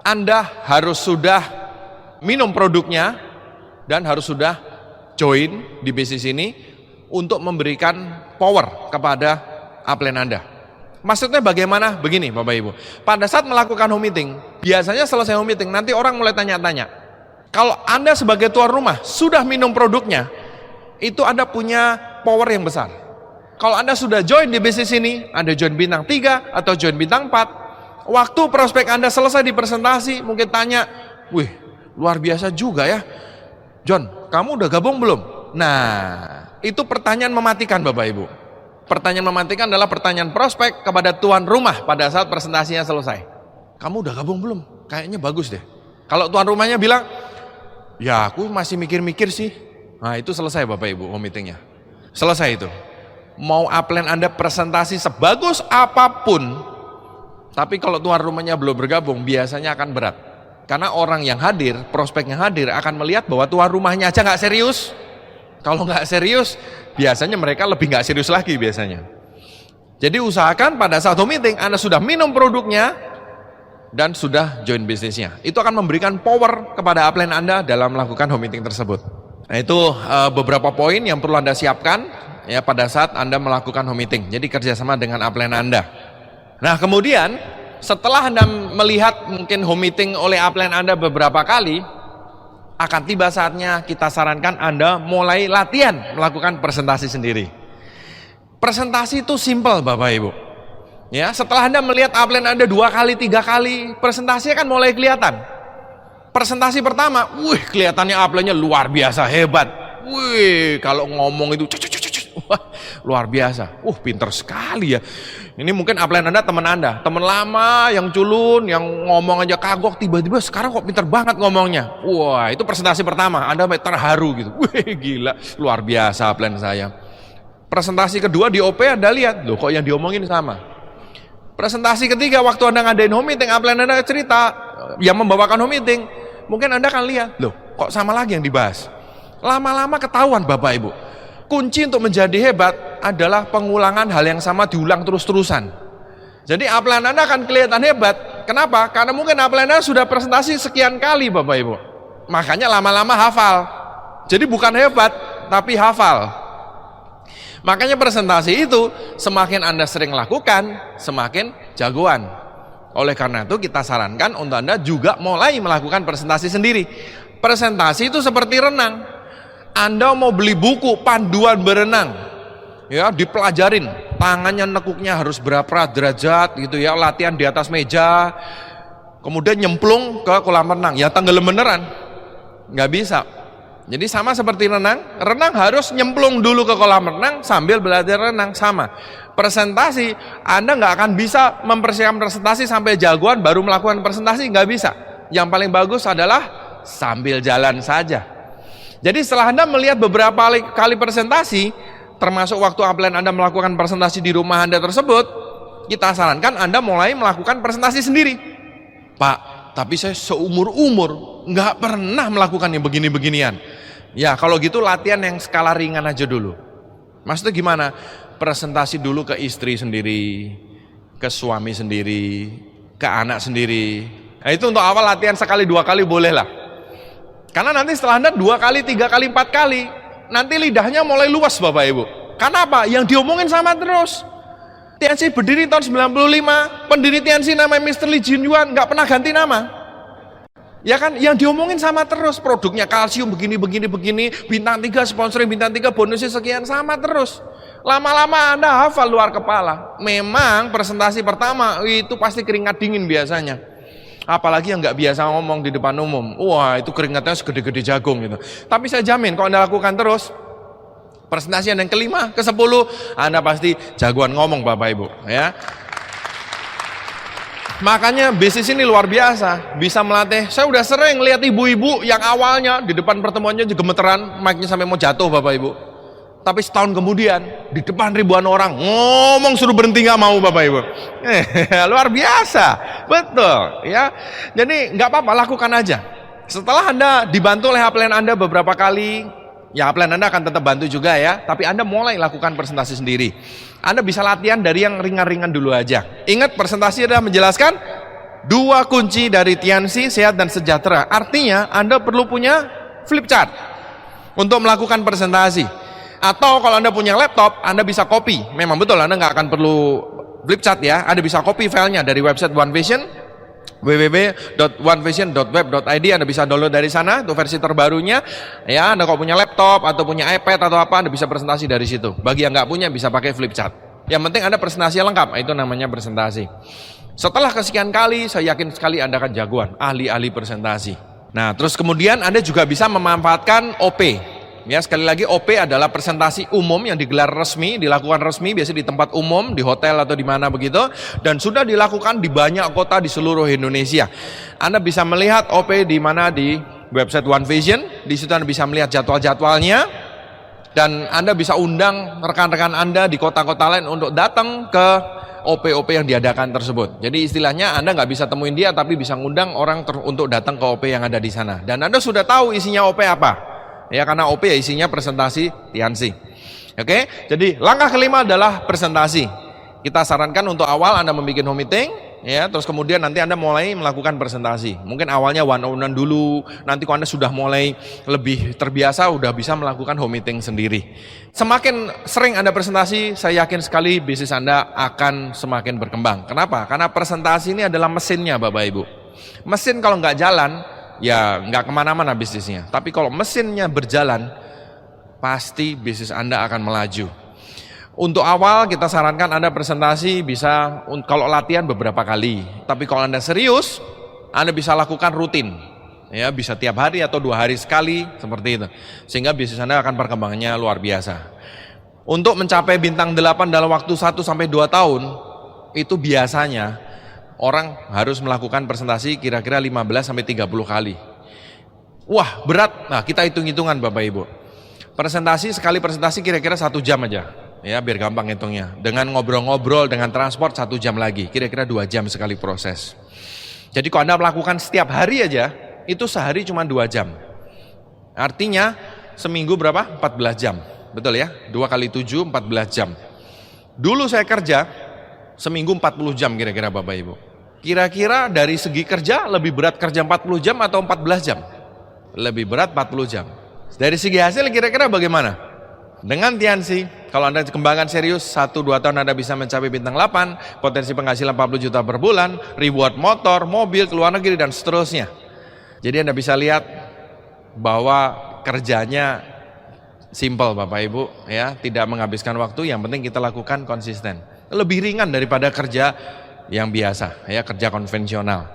Anda harus sudah minum produknya dan harus sudah join di bisnis ini untuk memberikan power kepada upline Anda. Maksudnya bagaimana? Begini Bapak Ibu. Pada saat melakukan home meeting, biasanya selesai home meeting nanti orang mulai tanya-tanya. Kalau Anda sebagai tuan rumah sudah minum produknya, itu Anda punya power yang besar. Kalau Anda sudah join di bisnis ini, Anda join bintang 3 atau join bintang 4, waktu prospek Anda selesai di presentasi, mungkin tanya, wih luar biasa juga ya, John, kamu udah gabung belum? Nah, itu pertanyaan mematikan Bapak Ibu. Pertanyaan mematikan adalah pertanyaan prospek kepada tuan rumah pada saat presentasinya selesai. Kamu udah gabung belum? Kayaknya bagus deh. Kalau tuan rumahnya bilang, ya aku masih mikir-mikir sih. Nah itu selesai Bapak Ibu home meetingnya. Selesai itu. Mau upline Anda presentasi sebagus apapun, tapi kalau tuan rumahnya belum bergabung biasanya akan berat. Karena orang yang hadir, prospek yang hadir akan melihat bahwa tuan rumahnya aja nggak serius. Kalau nggak serius, biasanya mereka lebih nggak serius lagi biasanya. Jadi usahakan pada saat home meeting Anda sudah minum produknya dan sudah join bisnisnya. Itu akan memberikan power kepada upline Anda dalam melakukan home meeting tersebut. Nah itu beberapa poin yang perlu Anda siapkan ya pada saat Anda melakukan home meeting. Jadi kerjasama dengan upline Anda. Nah kemudian setelah Anda melihat mungkin home meeting oleh upline Anda beberapa kali, akan tiba saatnya kita sarankan Anda mulai latihan melakukan presentasi sendiri. Presentasi itu simple Bapak Ibu. Ya, setelah Anda melihat upline Anda 2 kali, 3 kali, presentasinya kan mulai kelihatan. Presentasi pertama, wih kelihatannya upline-nya luar biasa hebat. Wih, kalau ngomong itu wah, luar biasa. Pinter sekali ya. Ini mungkin upline Anda, teman lama yang culun, yang ngomong aja kagok, tiba-tiba sekarang kok pinter banget ngomongnya. Wah, itu presentasi pertama, Anda terharu gitu. Wih, gila, luar biasa upline saya. Presentasi kedua di OP Anda lihat, loh kok yang diomongin sama. Presentasi ketiga waktu Anda ngadain home meeting, upline Anda cerita, yang membawakan home meeting, mungkin Anda akan lihat, loh kok sama lagi yang dibahas. Lama-lama ketahuan Bapak Ibu. Kunci untuk menjadi hebat adalah pengulangan hal yang sama diulang terus-terusan. Jadi upline Anda akan kelihatan hebat. Kenapa? Karena mungkin upline Anda sudah presentasi sekian kali Bapak Ibu. Makanya lama-lama hafal. Jadi bukan hebat, tapi hafal. Makanya presentasi itu semakin Anda sering lakukan, semakin jagoan. Oleh karena itu kita sarankan untuk Anda juga mulai melakukan presentasi sendiri. Presentasi itu seperti renang. Anda mau beli buku panduan berenang, ya dipelajarin, tangannya nekuknya harus berapa derajat gitu ya, latihan di atas meja, kemudian nyemplung ke kolam renang, ya tenggelam beneran, nggak bisa. Jadi sama seperti renang harus nyemplung dulu ke kolam renang sambil belajar renang, sama. Presentasi, Anda nggak akan bisa mempersiapkan presentasi sampai jagoan baru melakukan presentasi, nggak bisa. Yang paling bagus adalah sambil jalan saja. Jadi setelah Anda melihat beberapa kali presentasi, termasuk waktu upline Anda melakukan presentasi di rumah Anda tersebut, kita sarankan Anda mulai melakukan presentasi sendiri. Pak, tapi saya seumur-umur nggak pernah melakukan yang begini-beginian. Ya kalau gitu latihan yang skala ringan aja dulu. Maksudnya gimana? Presentasi dulu ke istri sendiri, ke suami sendiri, ke anak sendiri. Nah, itu untuk awal latihan sekali 2 kali boleh lah. Karena nanti setelah Anda 2 kali, 3 kali, 4 kali, nanti lidahnya mulai luas Bapak Ibu. Karena apa? Yang diomongin sama terus. TNC berdiri tahun 95, pendiri TNC namanya Mr. Lee Jin Yuan, nggak pernah ganti nama. Ya kan? Yang diomongin sama terus, produknya kalsium begini, bintang 3, sponsoring bintang 3, bonusnya sekian, sama terus. Lama-lama Anda hafal luar kepala. Memang presentasi pertama itu pasti keringat dingin biasanya. Apalagi yang nggak biasa ngomong di depan umum, wah itu keringatnya segede-gede jagung gitu. Tapi saya jamin kalau Anda lakukan terus, presentasi yang ke-5, ke-10, Anda pasti jagoan ngomong Bapak Ibu ya. Makanya bisnis ini luar biasa, bisa melatih. Saya udah sering lihat ibu-ibu yang awalnya di depan pertemuannya gemeteran, mic-nya sampai mau jatuh Bapak Ibu. Tapi setahun kemudian di depan ribuan orang ngomong suruh berhenti nggak mau Bapak Ibu. Luar biasa, betul ya. Jadi nggak apa-apa, lakukan aja. Setelah Anda dibantu oleh upline Anda beberapa kali, ya upline Anda akan tetap bantu juga ya. Tapi Anda mulai lakukan presentasi sendiri. Anda bisa latihan dari yang ringan-ringan dulu aja. Ingat presentasi adalah menjelaskan 2 kunci dari TNC, sehat dan sejahtera. Artinya Anda perlu punya flip chart untuk melakukan presentasi. Atau kalau Anda punya laptop, Anda bisa copy. Memang betul, Anda nggak akan perlu flip chart ya. Anda bisa copy filenya dari website OneVision, www.onevision.web.id. Anda bisa download dari sana, itu versi terbarunya. Ya, Anda kalau punya laptop atau punya iPad atau apa, Anda bisa presentasi dari situ. Bagi yang nggak punya, bisa pakai flip chart. Yang penting Anda presentasi lengkap, itu namanya presentasi. Setelah kesekian kali, saya yakin sekali Anda akan jagoan, ahli-ahli presentasi. Nah, terus kemudian Anda juga bisa memanfaatkan OP. Ya, sekali lagi OP adalah presentasi umum yang digelar resmi, dilakukan resmi biasanya di tempat umum, di hotel atau di mana begitu, dan sudah dilakukan di banyak kota di seluruh Indonesia. Anda bisa melihat OP di mana di website OneVision, di situ Anda bisa melihat jadwal-jadwalnya, dan Anda bisa undang rekan-rekan Anda di kota-kota lain untuk datang ke OP-OP yang diadakan tersebut. Jadi istilahnya Anda nggak bisa temuin dia, tapi bisa ngundang orang untuk datang ke OP yang ada di sana. Dan Anda sudah tahu isinya OP apa. Ya, karena OP ya isinya presentasi TNC. Oke, jadi langkah ke-5 adalah presentasi. Kita sarankan untuk awal Anda membuat home meeting, ya, terus kemudian nanti Anda mulai melakukan presentasi. Mungkin awalnya one-on-one dulu, nanti kalau Anda sudah mulai lebih terbiasa, udah bisa melakukan home meeting sendiri. Semakin sering Anda presentasi, saya yakin sekali bisnis Anda akan semakin berkembang. Kenapa? Karena presentasi ini adalah mesinnya Bapak Ibu. Mesin kalau nggak jalan, ya nggak kemana-mana bisnisnya. Tapi kalau mesinnya berjalan, pasti bisnis Anda akan melaju. Untuk awal kita sarankan Anda presentasi bisa, kalau latihan beberapa kali. Tapi kalau Anda serius, Anda bisa lakukan rutin. Ya, bisa tiap hari atau 2 hari sekali, seperti itu. Sehingga bisnis Anda akan perkembangannya luar biasa. Untuk mencapai bintang 8 dalam waktu 1-2 tahun, itu biasanya orang harus melakukan presentasi kira-kira 15-30 kali. Wah, berat. Nah, kita hitung-hitungan Bapak Ibu. Sekali presentasi kira-kira 1 jam aja. Ya, biar gampang hitungnya. Dengan ngobrol-ngobrol, dengan transport 1 jam lagi. Kira-kira 2 jam sekali proses. Jadi kalau Anda melakukan setiap hari aja, itu sehari cuma 2 jam. Artinya seminggu berapa? 14 jam. Betul ya? 2 kali 7, 14 jam. Dulu saya kerja, seminggu 40 jam kira-kira Bapak Ibu. Kira-kira dari segi kerja, lebih berat kerja 40 jam atau 14 jam? Lebih berat 40 jam. Dari segi hasil kira-kira bagaimana? Dengan Tiansi, kalau Anda kembangkan serius, 1-2 tahun Anda bisa mencapai bintang 8, potensi penghasilan 40 juta per bulan, reward motor, mobil, ke luar negeri, dan seterusnya. Jadi Anda bisa lihat bahwa kerjanya simple Bapak Ibu, ya, tidak menghabiskan waktu, yang penting kita lakukan konsisten. Lebih ringan daripada kerja yang biasa, ya, kerja konvensional.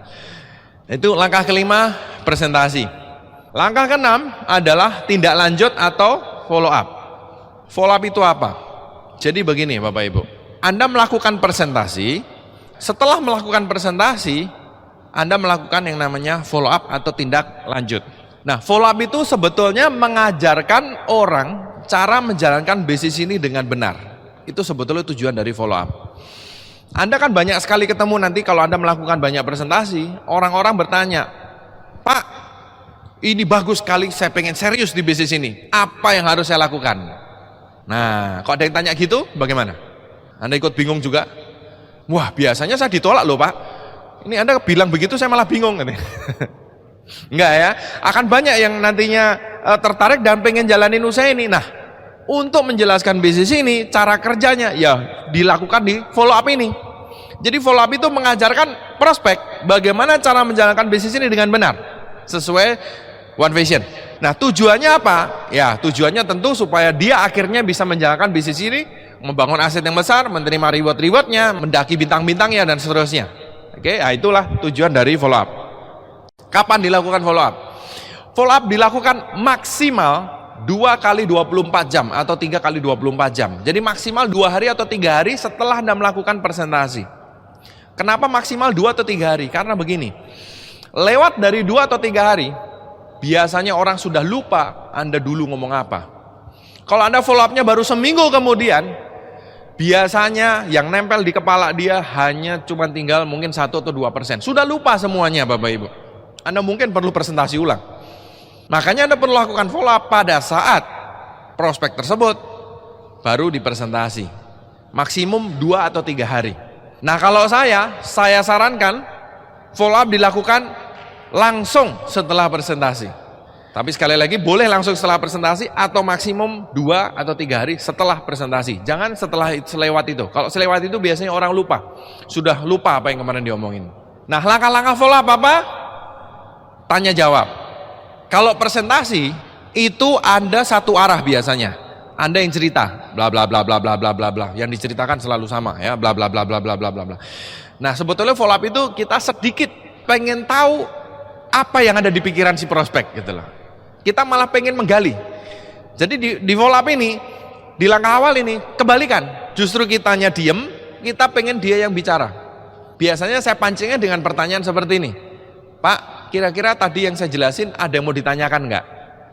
Itu langkah kelima, presentasi. Langkah keenam adalah tindak lanjut atau follow up. Follow up itu apa? Jadi begini Bapak Ibu, Anda melakukan presentasi, setelah melakukan presentasi, Anda melakukan yang namanya follow up atau tindak lanjut. Nah, follow up itu sebetulnya mengajarkan orang cara menjalankan bisnis ini dengan benar. Itu sebetulnya tujuan dari follow up. Anda kan banyak sekali ketemu nanti kalau Anda melakukan banyak presentasi, orang-orang bertanya, Pak, ini bagus sekali, saya pengen serius di bisnis ini. Apa yang harus saya lakukan? Nah, kalau ada yang tanya gitu, bagaimana? Anda ikut bingung juga? Wah, biasanya saya ditolak loh Pak. Ini Anda bilang begitu, saya malah bingung. Enggak ya, akan banyak yang nantinya tertarik dan pengen jalanin usaha ini. Nah, untuk menjelaskan bisnis ini, cara kerjanya ya dilakukan di follow up ini. Jadi follow up itu mengajarkan prospek bagaimana cara menjalankan bisnis ini dengan benar, sesuai One Vision. Nah, tujuannya apa? Ya, tujuannya tentu supaya dia akhirnya bisa menjalankan bisnis ini, membangun aset yang besar, menerima reward-rewardnya, mendaki bintang-bintangnya, dan seterusnya. Oke, nah itulah tujuan dari follow up. Kapan dilakukan follow up? Follow up dilakukan maksimal 2 kali 24 jam atau 3 kali 24 jam. Jadi maksimal 2 hari atau 3 hari setelah Anda melakukan presentasi. Kenapa maksimal 2 atau 3 hari? Karena begini, lewat dari 2 atau 3 hari, biasanya orang sudah lupa Anda dulu ngomong apa. Kalau Anda follow up-nya baru seminggu kemudian, biasanya yang nempel di kepala dia hanya cuma tinggal mungkin 1 atau 2%. Sudah lupa semuanya Bapak Ibu. Anda mungkin perlu presentasi ulang. Makanya Anda perlu lakukan follow up pada saat prospek tersebut baru dipresentasi. Maksimum 2 atau 3 hari. Nah, kalau saya sarankan follow up dilakukan langsung setelah presentasi. Tapi sekali lagi boleh langsung setelah presentasi atau maksimum 2 atau 3 hari setelah presentasi. Jangan selewat itu. Kalau selewat itu biasanya orang lupa. Sudah lupa apa yang kemarin diomongin. Nah, langkah-langkah follow up apa? Tanya jawab. Kalau presentasi itu Anda satu arah biasanya. Anda yang cerita, bla bla bla bla bla bla bla bla. Yang diceritakan selalu sama ya, bla bla bla bla bla bla bla bla. Nah, sebetulnya follow up itu kita sedikit pengen tahu apa yang ada di pikiran si prospek gitu loh. Kita malah pengen menggali. Jadi di follow up ini, di langkah awal ini kebalikan. Justru kitanya diem, kita pengen dia yang bicara. Biasanya saya pancingnya dengan pertanyaan seperti ini. Pak, kira-kira tadi yang saya jelasin ada yang mau ditanyakan enggak?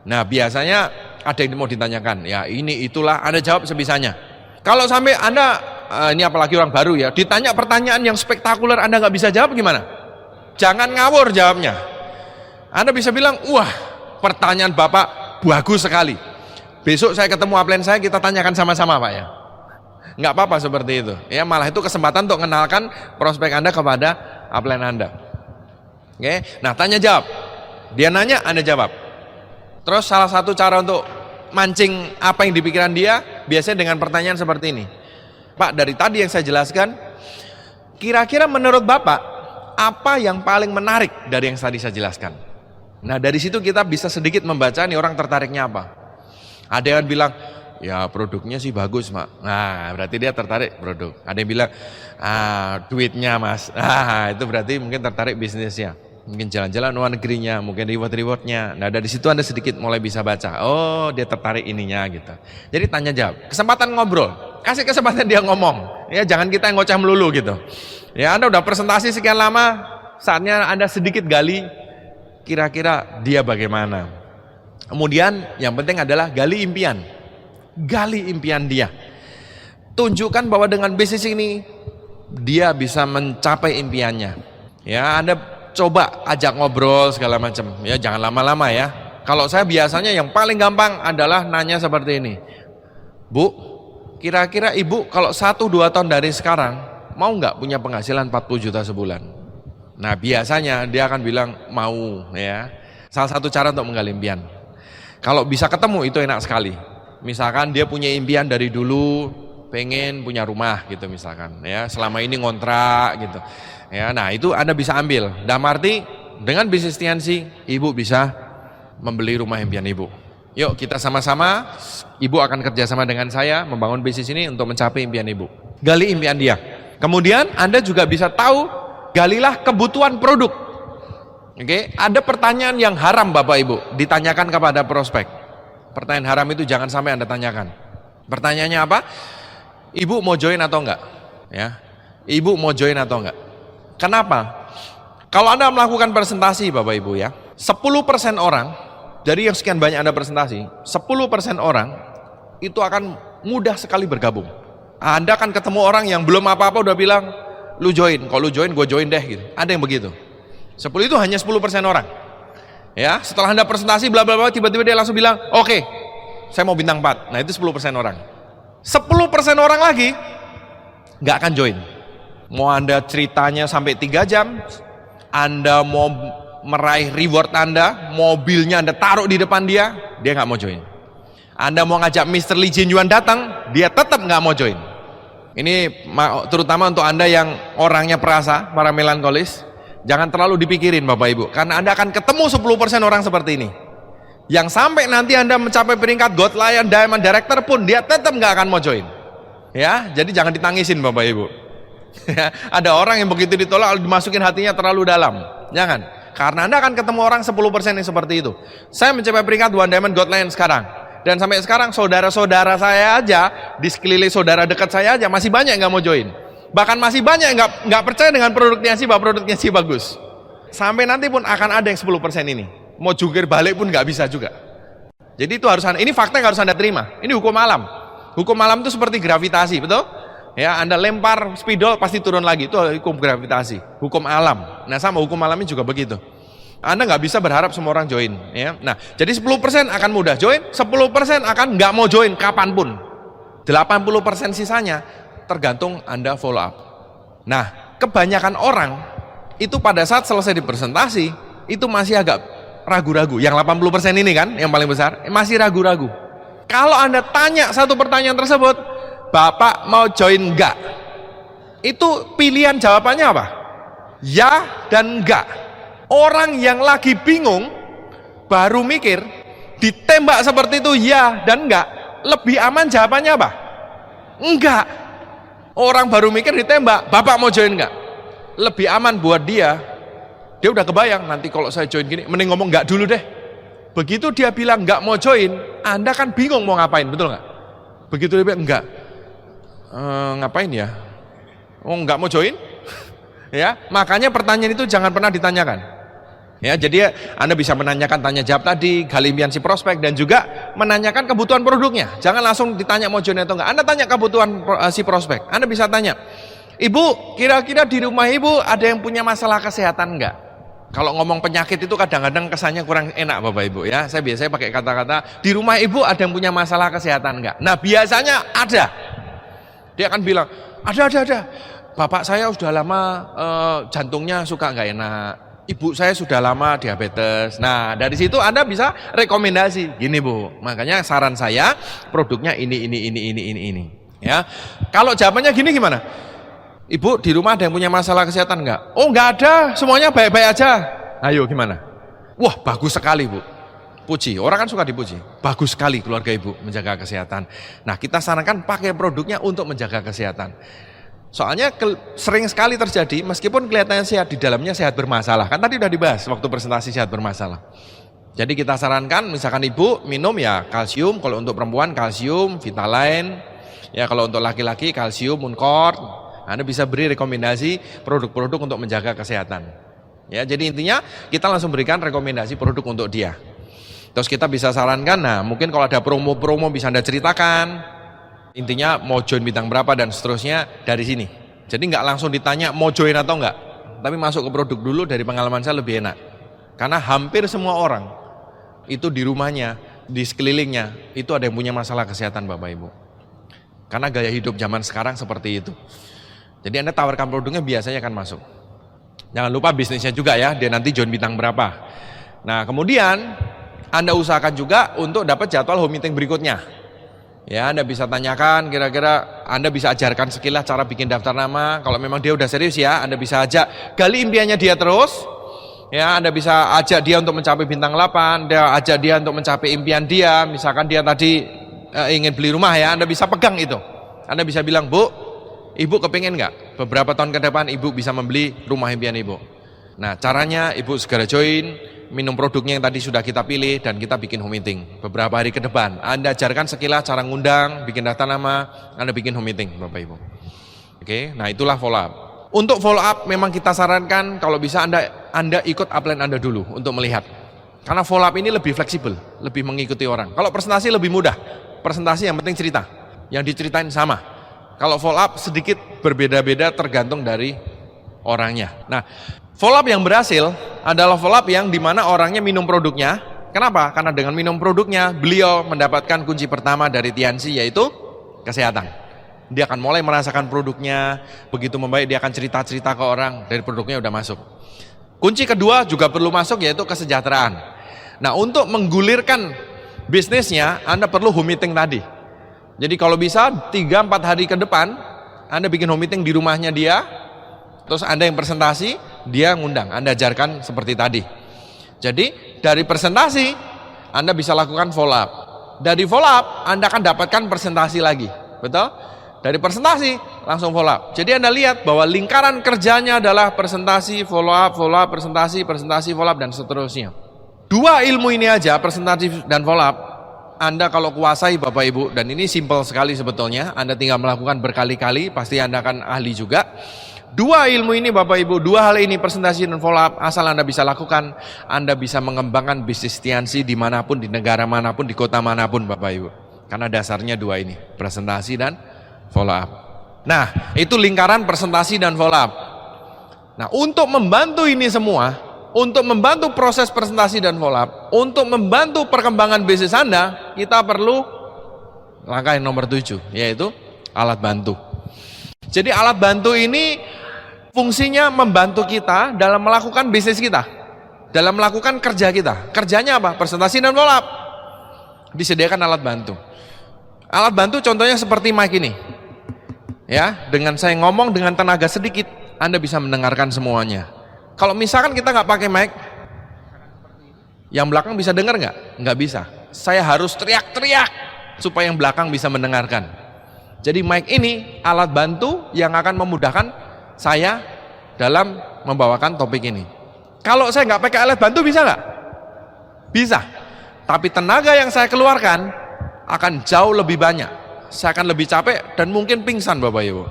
Nah, biasanya ada yang mau ditanyakan. Ya, ini itulah, Anda jawab sebisanya. Kalau sampai Anda ini apalagi orang baru ya, ditanya pertanyaan yang spektakuler Anda nggak bisa jawab gimana? Jangan ngawur jawabnya. Anda bisa bilang, wah, pertanyaan Bapak bagus sekali. Besok saya ketemu upline saya, kita tanyakan sama-sama Pak ya. Nggak apa-apa seperti itu. Ya, malah itu kesempatan untuk mengenalkan prospek Anda kepada upline Anda. Oke, nah tanya jawab. Dia nanya, Anda jawab. Terus salah satu cara untuk mancing apa yang di pikiran dia, biasanya dengan pertanyaan seperti ini. Pak, dari tadi yang saya jelaskan, kira-kira menurut Bapak, apa yang paling menarik dari yang tadi saya jelaskan? Nah, dari situ kita bisa sedikit membaca nih orang tertariknya apa. Ada yang bilang, ya produknya sih bagus Mak. Nah, berarti dia tertarik produk. Ada yang bilang, duitnya Mas. Itu berarti mungkin tertarik bisnisnya. Mungkin jalan-jalan luar negerinya, mungkin reward-rewardnya. Nah, dari situ Anda sedikit mulai bisa baca. Oh, dia tertarik ininya gitu. Jadi tanya jawab. Kesempatan ngobrol. kasih kesempatan dia ngomong. Ya, jangan kita yang ngoceh melulu gitu. Ya, Anda udah presentasi sekian lama, saatnya Anda sedikit gali kira-kira dia bagaimana. Kemudian yang penting adalah gali impian. Gali impian dia. Tunjukkan bahwa dengan bisnis ini dia bisa mencapai impiannya. Ya, Anda coba ajak ngobrol segala macam. Ya, jangan lama-lama ya. Kalau saya biasanya yang paling gampang adalah nanya seperti ini. Bu, kira-kira ibu kalau 1-2 tahun dari sekarang mau nggak punya penghasilan 40 juta sebulan? Nah, biasanya dia akan bilang mau ya. Salah satu cara untuk menggali impian. Kalau bisa ketemu itu enak sekali. Misalkan dia punya impian dari dulu pengen punya rumah gitu misalkan ya, selama ini ngontrak gitu. Ya, nah itu Anda bisa ambil. Dalam arti dengan bisnis Tiansi, ibu bisa membeli rumah impian ibu. Yuk kita sama-sama, ibu akan kerjasama dengan saya membangun bisnis ini untuk mencapai impian ibu. Gali impian dia. Kemudian Anda juga bisa tahu, galilah kebutuhan produk. Oke, ada pertanyaan yang haram Bapak Ibu ditanyakan kepada prospek. Pertanyaan haram itu jangan sampai Anda tanyakan. Pertanyaannya apa? Ibu mau join atau enggak? Ya, ibu mau join atau enggak? Kenapa? Kalau Anda melakukan presentasi Bapak Ibu ya, 10% orang dari yang sekian banyak Anda presentasi, 10% orang itu akan mudah sekali bergabung. Anda akan ketemu orang yang belum apa-apa udah bilang, lu join, kalau lu join gue join deh gitu. Ada yang begitu. 10 itu hanya 10% orang. Ya, setelah Anda presentasi bla bla bla tiba-tiba dia langsung bilang, "Oke, saya mau bintang 4." Nah, itu 10% orang. 10% orang lagi nggak akan join. Mau Anda ceritanya sampai 3 jam, Anda mau meraih reward Anda, mobilnya Anda taruh di depan dia nggak mau join. Anda mau ngajak Mr. Lee Jin Yuan datang, dia tetap nggak mau join. Ini terutama untuk Anda yang orangnya perasa, para melankolis, jangan terlalu dipikirin Bapak Ibu, karena Anda akan ketemu 10% orang seperti ini. Yang sampai nanti Anda mencapai peringkat God Lion Diamond Director pun dia tetap nggak akan mau join. Ya, jadi jangan ditangisin Bapak Ibu. Ada orang yang begitu ditolak dimasukin hatinya terlalu dalam. Jangan, karena Anda akan ketemu orang 10% yang seperti itu. Saya mencapai peringkat One Diamond God Lion sekarang, dan sampai sekarang saudara-saudara saya aja di sekeliling saudara dekat saya aja masih banyak yang nggak mau join. Bahkan masih banyak yang nggak percaya dengan produknya sih, bahwa produknya sih bagus. Sampai nanti pun akan ada yang 10% ini. Mau jungkir balik pun nggak bisa juga. Jadi itu harus, ini fakta yang harus Anda terima. Ini hukum alam. Hukum alam itu seperti gravitasi, betul? Ya, Anda lempar spidol pasti turun lagi. Itu hukum gravitasi, hukum alam. Nah, sama hukum alamnya juga begitu. Anda nggak bisa berharap semua orang join. Ya. Nah, jadi 10% akan mudah join, 10% akan nggak mau join kapanpun. 80% sisanya tergantung Anda follow up. Nah, kebanyakan orang itu pada saat selesai di presentasi itu masih agak ragu-ragu. Yang 80% ini kan yang paling besar masih ragu-ragu. Kalau Anda tanya satu pertanyaan tersebut, Bapak mau join enggak? Itu pilihan jawabannya apa? Ya dan enggak. Orang yang lagi bingung baru mikir, ditembak seperti itu ya dan enggak, lebih aman jawabannya apa? Enggak. Orang baru mikir ditembak, Bapak mau join enggak? Lebih aman buat dia. Dia udah kebayang, nanti kalau saya join gini, mending ngomong enggak dulu deh. Begitu dia bilang enggak mau join, Anda kan bingung mau ngapain, betul enggak? Begitu dia bilang enggak, ngapain ya? Oh, enggak mau join? Ya, makanya pertanyaan itu jangan pernah ditanyakan. Ya, jadi Anda bisa menanyakan tanya jawab tadi, gali impian si prospek, dan juga menanyakan kebutuhan produknya. Jangan langsung ditanya mau join atau enggak. Anda tanya kebutuhan si prospek. Anda bisa tanya, Ibu, kira-kira di rumah Ibu ada yang punya masalah kesehatan enggak? Kalau ngomong penyakit itu kadang-kadang kesannya kurang enak Bapak Ibu ya. Saya biasanya pakai kata-kata, di rumah Ibu ada yang punya masalah kesehatan enggak? Nah, biasanya ada. Dia akan bilang, ada. Bapak saya sudah lama jantungnya suka enggak enak. Ibu saya sudah lama diabetes. Nah, dari situ Anda bisa rekomendasi. Gini Bu, makanya saran saya produknya ini. Ya. Kalau jawabannya gini gimana? Ibu di rumah ada yang punya masalah kesehatan enggak? Oh, enggak ada, semuanya baik-baik aja. Ayo gimana? Wah, bagus sekali Bu. Puji, orang kan suka dipuji. Bagus sekali keluarga Ibu menjaga kesehatan. Nah, kita sarankan pakai produknya untuk menjaga kesehatan. Soalnya sering sekali terjadi, meskipun kelihatannya sehat, di dalamnya sehat bermasalah. Kan tadi udah dibahas waktu presentasi sehat bermasalah. Jadi kita sarankan misalkan Ibu minum ya kalsium, kalau untuk perempuan kalsium, Vitaline, Ya kalau untuk laki-laki kalsium, Muncort, Anda bisa beri rekomendasi produk-produk untuk menjaga kesehatan. Ya, jadi intinya kita langsung berikan rekomendasi produk untuk dia. Terus kita bisa sarankan, nah mungkin kalau ada promo-promo bisa Anda ceritakan. Intinya mau join bintang berapa dan seterusnya dari sini. Jadi nggak langsung ditanya mau join atau enggak, tapi masuk ke produk dulu. Dari pengalaman saya lebih enak. Karena hampir semua orang itu di rumahnya, di sekelilingnya itu ada yang punya masalah kesehatan Bapak Ibu. Karena gaya hidup zaman sekarang seperti itu. Jadi Anda tawarkan produknya biasanya akan masuk. Jangan lupa bisnisnya juga ya, dia nanti join bintang berapa. Nah kemudian Anda usahakan juga untuk dapat jadwal home meeting berikutnya. Ya Anda bisa tanyakan, kira-kira Anda bisa ajarkan sekilas cara bikin daftar nama. Kalau memang dia udah serius ya, Anda bisa ajak gali impiannya dia terus. Ya Anda bisa ajak dia untuk mencapai bintang 8, Anda ajak dia untuk mencapai impian dia. Misalkan dia tadi ingin beli rumah ya, Anda bisa pegang itu. Anda bisa bilang, Bu, Ibu kepengen nggak beberapa tahun ke depan Ibu bisa membeli rumah impian Ibu. Nah caranya Ibu segera join, minum produknya yang tadi sudah kita pilih, dan kita bikin home meeting beberapa hari ke depan. Anda ajarkan sekilas cara ngundang, bikin daftar nama, Anda bikin home meeting Bapak Ibu. Oke, nah itulah follow up. Untuk follow up memang kita sarankan kalau bisa Anda ikut upline Anda dulu untuk melihat. Karena follow up ini lebih fleksibel, lebih mengikuti orang. Kalau presentasi lebih mudah. Presentasi yang penting cerita, yang diceritain sama. Kalau follow up sedikit berbeda-beda tergantung dari orangnya. Nah, follow up yang berhasil adalah follow up yang dimana orangnya minum produknya. Kenapa? Karena dengan minum produknya beliau mendapatkan kunci pertama dari Tianxi, yaitu kesehatan. Dia akan mulai merasakan produknya, begitu membaik dia akan cerita-cerita ke orang, dari produknya udah masuk. Kunci kedua juga perlu masuk, yaitu kesejahteraan. Nah untuk menggulirkan bisnisnya Anda perlu home meeting tadi. Jadi kalau bisa 3-4 hari ke depan Anda bikin home meeting di rumahnya dia. Terus Anda yang presentasi, dia ngundang, Anda ajarkan seperti tadi. Jadi dari presentasi Anda bisa lakukan follow up. Dari follow up Anda akan dapatkan presentasi lagi. Betul? Dari presentasi langsung follow up. Jadi Anda lihat bahwa lingkaran kerjanya adalah presentasi, follow up, presentasi, follow up, dan seterusnya. Dua ilmu ini aja, presentasi dan follow up, Anda kalau kuasai Bapak Ibu, dan ini simpel sekali sebetulnya, Anda tinggal melakukan berkali-kali, pasti Anda akan ahli juga. Dua ilmu ini Bapak Ibu, dua hal ini, presentasi dan follow up, asal Anda bisa lakukan, Anda bisa mengembangkan bisnis Tianxi dimanapun, di negara manapun, di kota manapun Bapak Ibu. Karena dasarnya dua ini, presentasi dan follow up. Nah, itu lingkaran presentasi dan follow up. Nah, untuk membantu ini semua, untuk membantu proses presentasi dan follow up, untuk membantu perkembangan bisnis Anda, kita perlu langkah yang nomor 7, yaitu alat bantu. Jadi alat bantu ini fungsinya membantu kita dalam melakukan bisnis kita, dalam melakukan kerja kita. Kerjanya apa? Presentasi dan follow up. Disediakan alat bantu. Alat bantu contohnya seperti mic ini. Ya, dengan saya ngomong dengan tenaga sedikit, Anda bisa mendengarkan semuanya. Kalau misalkan kita nggak pakai mic, yang belakang bisa dengar nggak? Nggak bisa. Saya harus teriak-teriak supaya yang belakang bisa mendengarkan. Jadi mic ini alat bantu yang akan memudahkan saya dalam membawakan topik ini. Kalau saya nggak pakai alat bantu bisa nggak? Bisa. Tapi tenaga yang saya keluarkan akan jauh lebih banyak. Saya akan lebih capek dan mungkin pingsan Bapak Ibu.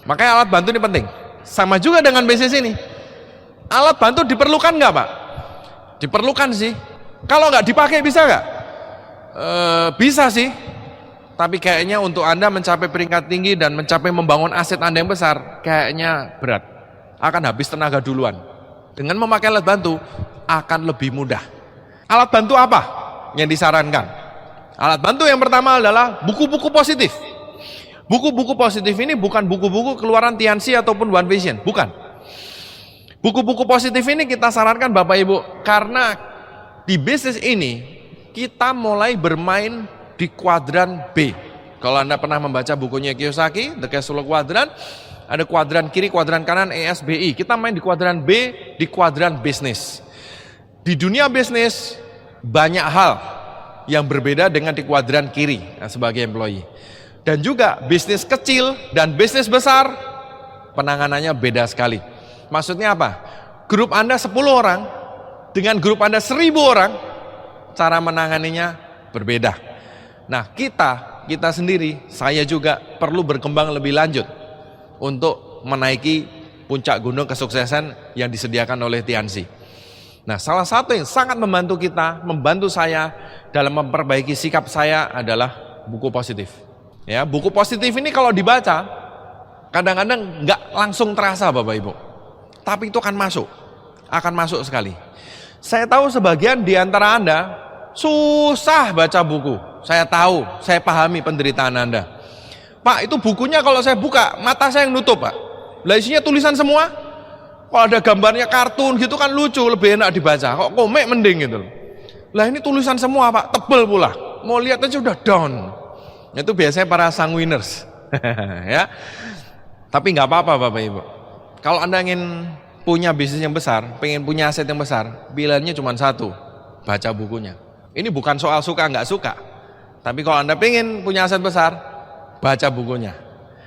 Makanya alat bantu ini penting. Sama juga dengan bisnis ini. Alat bantu diperlukan nggak Pak? Diperlukan sih. Kalau nggak dipakai bisa nggak? Bisa sih. Tapi kayaknya untuk Anda mencapai peringkat tinggi dan mencapai membangun aset Anda yang besar, kayaknya berat. Akan habis tenaga duluan. Dengan memakai alat bantu akan lebih mudah. Alat bantu apa yang disarankan? Alat bantu yang pertama adalah buku-buku positif. Buku-buku positif ini bukan buku-buku keluaran Tianxi ataupun One Vision, bukan. Buku-buku positif ini kita sarankan Bapak Ibu, karena di bisnis ini kita mulai bermain di kuadran B. Kalau Anda pernah membaca bukunya Kiyosaki, The Cash Flow Quadrant, ada kuadran kiri, kuadran kanan, ESBI. Kita main di kuadran B, di kuadran bisnis. Di dunia bisnis banyak hal yang berbeda dengan di kuadran kiri sebagai employee. Dan juga bisnis kecil dan bisnis besar penanganannya beda sekali. Maksudnya apa? Grup Anda 10 orang dengan grup Anda 1000 orang, cara menanganinya berbeda. Nah, kita kita sendiri, saya juga perlu berkembang lebih lanjut untuk menaiki puncak gunung kesuksesan yang disediakan oleh Tianxi. Nah, salah satu yang sangat membantu kita, membantu saya dalam memperbaiki sikap saya adalah buku positif. Ya, buku positif ini kalau dibaca kadang-kadang nggak langsung terasa Bapak Ibu, tapi itu akan masuk sekali. Saya tahu sebagian di antara Anda susah baca buku. Saya tahu, saya pahami penderitaan Anda. Pak, itu bukunya kalau saya buka, mata saya yang nutup, Pak. Lah isinya tulisan semua. Kalau ada gambarnya kartun gitu kan lucu, lebih enak dibaca. Kok komik mending gitu. Lah ini tulisan semua, Pak, tebel pula. Mau lihat aja udah down. Itu biasanya para sanguiners. Ya. Tapi nggak apa-apa Bapak Ibu. Kalau Anda ingin punya bisnis yang besar, pengen punya aset yang besar, pilihannya cuma satu, baca bukunya. Ini bukan soal suka nggak suka. Tapi kalau Anda pengen punya aset besar, baca bukunya.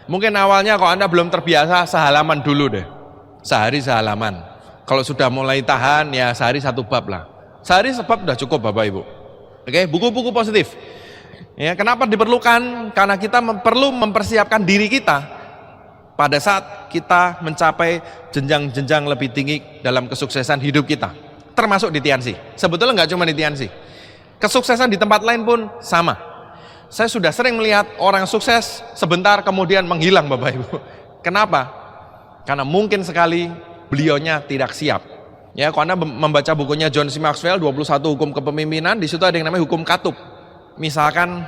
Mungkin awalnya kalau Anda belum terbiasa, sehalaman dulu deh. Sehari sehalaman. Kalau sudah mulai tahan, ya sehari satu bab lah. Sehari sebab sudah cukup Bapak Ibu. Oke, buku-buku positif. Ya, kenapa diperlukan? Karena kita perlu mempersiapkan diri kita pada saat kita mencapai jenjang-jenjang lebih tinggi dalam kesuksesan hidup kita. Termasuk di Tianxi. Sebetulnya nggak cuma di Tianxi. Kesuksesan di tempat lain pun sama. Saya sudah sering melihat orang sukses sebentar kemudian menghilang Bapak Ibu. Kenapa? Karena mungkin sekali beliaunya tidak siap. Ya, kalau Anda membaca bukunya John C. Maxwell 21 Hukum Kepemimpinan, di situ ada yang namanya hukum katup. Misalkan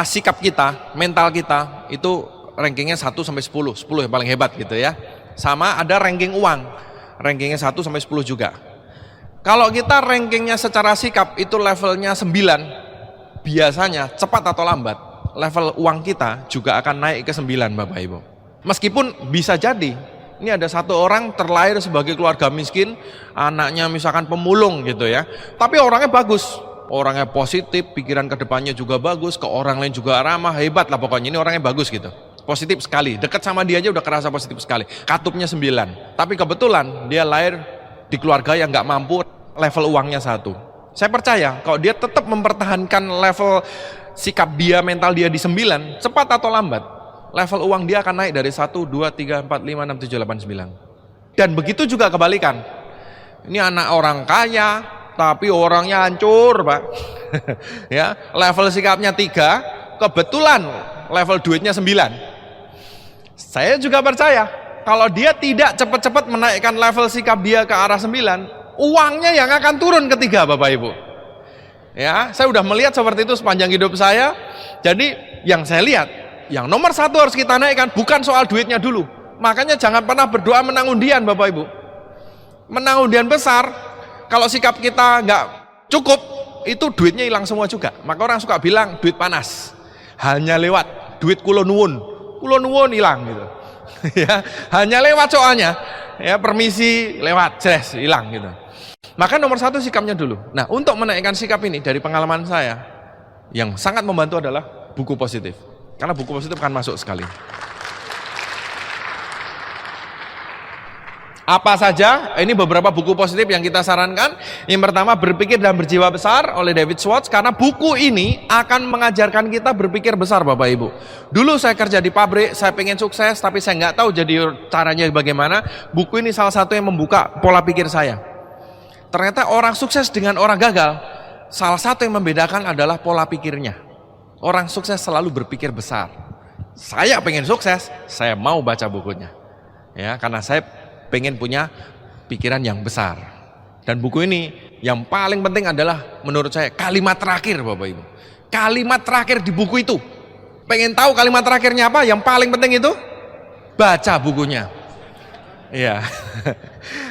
sikap kita, mental kita itu rankingnya 1 sampai 10 yang paling hebat gitu ya. Sama ada ranking uang. Rankingnya 1 sampai 10 juga. Kalau kita rankingnya secara sikap itu levelnya 9, biasanya cepat atau lambat level uang kita juga akan naik ke 9 Bapak Ibu. Meskipun bisa jadi ini ada satu orang terlahir sebagai keluarga miskin, anaknya misalkan pemulung gitu ya, tapi orangnya bagus, orangnya positif, pikiran kedepannya juga bagus, ke orang lain juga ramah, hebat lah pokoknya, ini orangnya bagus gitu, positif sekali, dekat sama dia aja udah kerasa positif sekali, katupnya 9, tapi kebetulan dia lahir di keluarga yang nggak mampu, level uangnya 1. Saya percaya kalau dia tetap mempertahankan level sikap dia, mental dia di 9, cepat atau lambat level uang dia akan naik dari 1, 2, 3, 4, 5, 6, 7, 8, 9. Dan begitu juga kebalikan. Ini anak orang kaya, tapi orangnya hancur, Pak. Ya, level sikapnya 3, kebetulan level duitnya 9. Saya juga percaya, kalau dia tidak cepat-cepat menaikkan level sikap dia ke arah 9, uangnya yang akan turun ke 3, Bapak Ibu. Ya, saya udah melihat seperti itu sepanjang hidup saya. Jadi, yang saya lihat, yang nomor 1 harus kita naikkan bukan soal duitnya dulu. Makanya jangan pernah berdoa menang undian Bapak Ibu. Menang undian besar, kalau sikap kita nggak cukup, itu duitnya hilang semua juga. Maka orang suka bilang duit panas, hanya lewat, duit kulo nuwun hilang gitu. Ya, hanya lewat soalnya, ya permisi lewat, jelas hilang gitu. Maka nomor 1 sikapnya dulu. Nah, untuk menaikkan sikap ini dari pengalaman saya, yang sangat membantu adalah buku positif. Karena buku positif akan masuk sekali. Apa saja? Ini beberapa buku positif yang kita sarankan. Yang pertama, Berpikir dan Berjiwa Besar oleh David Schwartz. Karena buku ini akan mengajarkan kita berpikir besar Bapak Ibu. Dulu saya kerja di pabrik, saya pengen sukses, tapi saya nggak tahu jadi caranya bagaimana. Buku ini salah satu yang membuka pola pikir saya. Ternyata orang sukses dengan orang gagal, salah satu yang membedakan adalah pola pikirnya. Orang sukses selalu berpikir besar. Saya pengen sukses, saya mau baca bukunya. Ya, karena saya pengen punya pikiran yang besar. Dan buku ini yang paling penting adalah menurut saya kalimat terakhir Bapak Ibu. Kalimat terakhir di buku itu. Pengen tahu kalimat terakhirnya apa? Yang paling penting itu baca bukunya. Ya.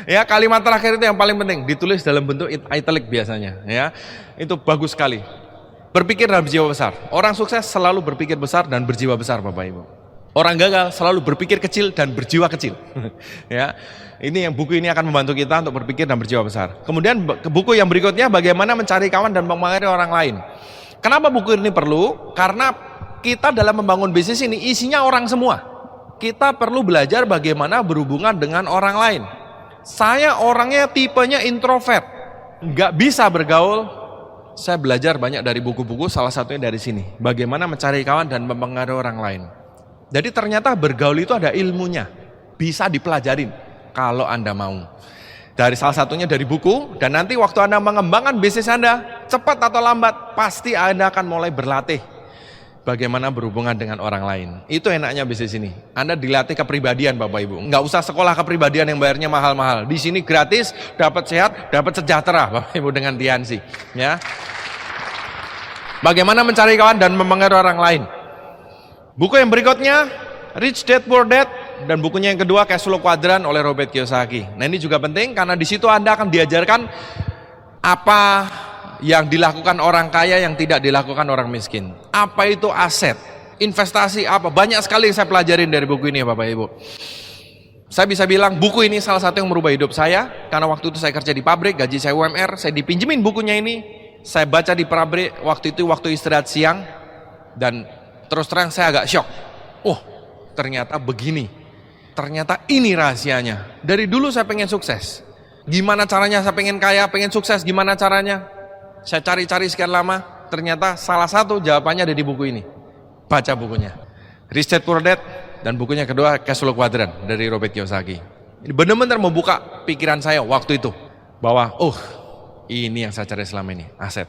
Ya, kalimat terakhir itu yang paling penting, ditulis dalam bentuk italic biasanya, ya. Itu bagus sekali. Berpikir dan berjiwa besar. Orang sukses selalu berpikir besar dan berjiwa besar Bapak Ibu. Orang gagal selalu berpikir kecil dan berjiwa kecil. Ya, ini yang buku ini akan membantu kita untuk berpikir dan berjiwa besar. Kemudian buku yang berikutnya, Bagaimana Mencari Kawan dan Mempengaruhi Orang Lain. Kenapa buku ini perlu? Karena kita dalam membangun bisnis ini isinya orang semua. Kita perlu belajar bagaimana berhubungan dengan orang lain. Saya orangnya tipenya introvert, nggak bisa bergaul saya belajar banyak dari buku-buku, salah satunya dari sini. Bagaimana mencari kawan dan mempengaruhi orang lain. Jadi ternyata bergaul itu ada ilmunya, bisa dipelajarin kalau Anda mau. Dari salah satunya dari buku, dan nanti waktu Anda mengembangkan bisnis Anda, cepat atau lambat, pasti Anda akan mulai berlatih bagaimana berhubungan dengan orang lain. Itu enaknya bisnis ini. Anda dilatih kepribadian Bapak Ibu. Nggak usah sekolah kepribadian yang bayarnya mahal-mahal. Di sini gratis, dapat sehat, dapat sejahtera Bapak Ibu dengan Tiansi. Ya. Bagaimana mencari kawan dan mempengaruhi orang lain. Buku yang berikutnya, Rich Dad Poor Dad, dan bukunya yang kedua, Cash Flow Quadrant oleh Robert Kiyosaki. Nah ini juga penting karena di situ Anda akan diajarkan apa yang dilakukan orang kaya yang tidak dilakukan orang miskin. Apa itu aset, investasi apa, banyak sekali yang saya pelajarin dari buku ini Bapak Ibu. Saya bisa bilang buku ini salah satu yang merubah hidup saya, karena waktu itu saya kerja di pabrik, gaji saya UMR, saya dipinjemin bukunya ini, saya baca di pabrik, waktu itu waktu istirahat siang, dan terus terang saya agak shock. Oh ternyata begini, ternyata ini rahasianya. Dari dulu saya pengen sukses, gimana caranya saya pengen kaya, pengen sukses, gimana caranya? Saya cari-cari sekian lama, ternyata salah satu jawabannya ada di buku ini. Baca bukunya, Rich Dad Poor Dad, dan bukunya kedua Cash Flow Quadrant dari Robert Kiyosaki. Ini benar-benar membuka pikiran saya waktu itu, bahwa ini yang saya cari selama ini, aset.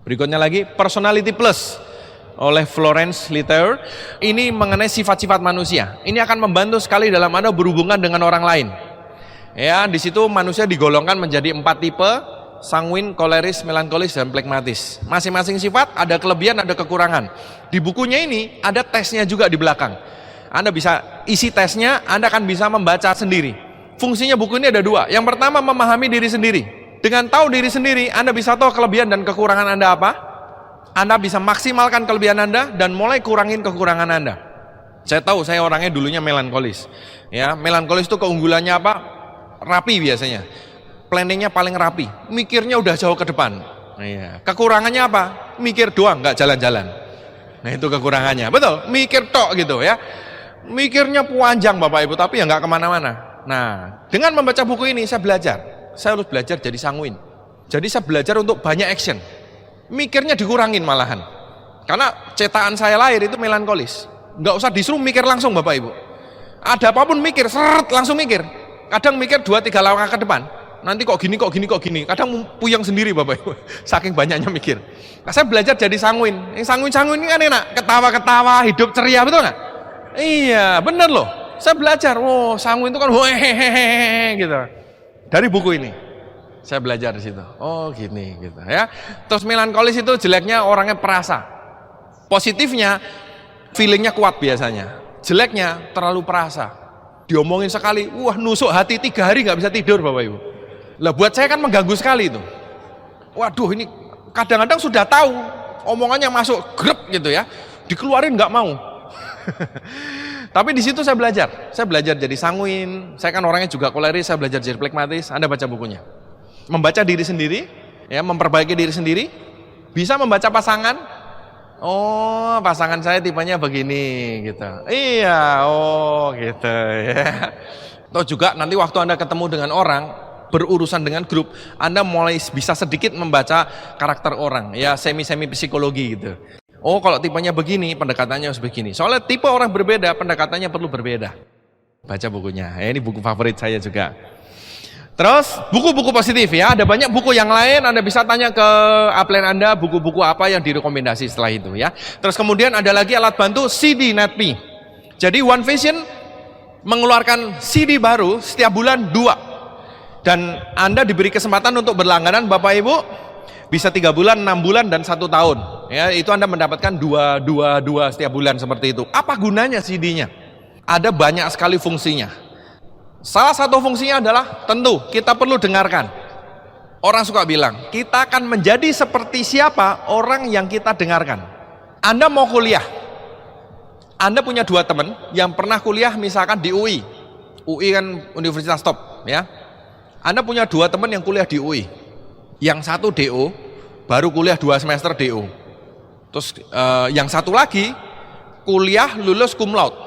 Berikutnya lagi, Personality Plus oleh Florence Littauer. Ini mengenai sifat-sifat manusia. Ini akan membantu sekali dalam Anda berhubungan dengan orang lain. Ya, di situ manusia digolongkan menjadi 4 tipe: sanguin, koleris, melankolis, dan plekmatis. Masing-masing sifat ada kelebihan, ada kekurangan. Di bukunya ini ada tesnya juga di belakang. Anda bisa isi tesnya, Anda akan bisa membaca sendiri. Fungsinya buku ini ada 2. Yang pertama, memahami diri sendiri. Dengan tahu diri sendiri, Anda bisa tahu kelebihan dan kekurangan Anda apa. Anda bisa maksimalkan kelebihan Anda dan mulai kurangin kekurangan Anda. Saya tahu, saya orangnya dulunya melankolis. Ya, melankolis itu keunggulannya apa? Rapi biasanya. Planningnya paling rapi, mikirnya udah jauh ke depan. Iya. Kekurangannya apa? Mikir doang, nggak jalan-jalan. Nah itu kekurangannya, betul. Mikir tok gitu ya. Mikirnya panjang Bapak Ibu, tapi ya nggak kemana-mana. Nah, dengan membaca buku ini saya belajar. Saya harus belajar jadi sanguin. Jadi saya belajar untuk banyak action. Mikirnya dikurangin malahan. Karena cetakan saya lahir itu melankolis. Nggak usah disuruh mikir langsung Bapak Ibu. Ada apapun mikir, seret langsung mikir. Kadang mikir 2-3 langkah ke depan. Nanti kok gini, kadang puyeng sendiri Bapak Ibu, saking banyaknya mikir. Nah, saya belajar jadi sanguin. Yang sanguin ini kan enak, ketawa-ketawa, hidup ceria, betul nggak? Iya, bener loh. Saya belajar, sanguin itu kan hehehe gitu. Dari buku ini, saya belajar di situ. Oh gini, gitu ya. Terus melankolis itu jeleknya orangnya perasa. Positifnya, feelingnya kuat biasanya. Jeleknya terlalu perasa. Diomongin sekali, nusuk hati 3 hari nggak bisa tidur Bapak Ibu. Lah buat saya kan mengganggu sekali itu. Waduh ini kadang-kadang sudah tahu omongannya masuk grep gitu ya, dikeluarin nggak mau. Tapi di situ saya belajar jadi sanguin. Saya kan orangnya juga koleris, saya belajar jadi plekmatis. Anda baca bukunya, membaca diri sendiri, ya memperbaiki diri sendiri, bisa membaca pasangan. Oh pasangan saya tipenya begini gitu. Iya, gitu ya. Atau juga nanti waktu Anda ketemu dengan orang, berurusan dengan grup, Anda mulai bisa sedikit membaca karakter orang, ya semi-semi psikologi gitu. Oh kalau tipenya begini, pendekatannya harus begini. Soalnya tipe orang berbeda, pendekatannya perlu berbeda. Baca bukunya, ya ini buku favorit saya juga. Terus buku-buku positif ya, ada banyak buku yang lain. Anda bisa tanya ke upline Anda, buku-buku apa yang direkomendasi setelah itu ya. Terus kemudian ada lagi alat bantu CD Netpi. Jadi One Vision mengeluarkan CD baru setiap bulan 2. Dan Anda diberi kesempatan untuk berlangganan Bapak Ibu, bisa 3 bulan, 6 bulan, dan 1 tahun. Ya, itu Anda mendapatkan 2 setiap bulan seperti itu. Apa gunanya CD-nya? Ada banyak sekali fungsinya. Salah satu fungsinya adalah tentu kita perlu dengarkan. Orang suka bilang, kita akan menjadi seperti siapa orang yang kita dengarkan. Anda mau kuliah, Anda punya 2 teman yang pernah kuliah misalkan di UI. UI kan Universitas Top ya. Anda punya 2 teman yang kuliah di UI. Yang satu DO, baru kuliah 2 semester DO. Terus yang satu lagi kuliah lulus cum laude.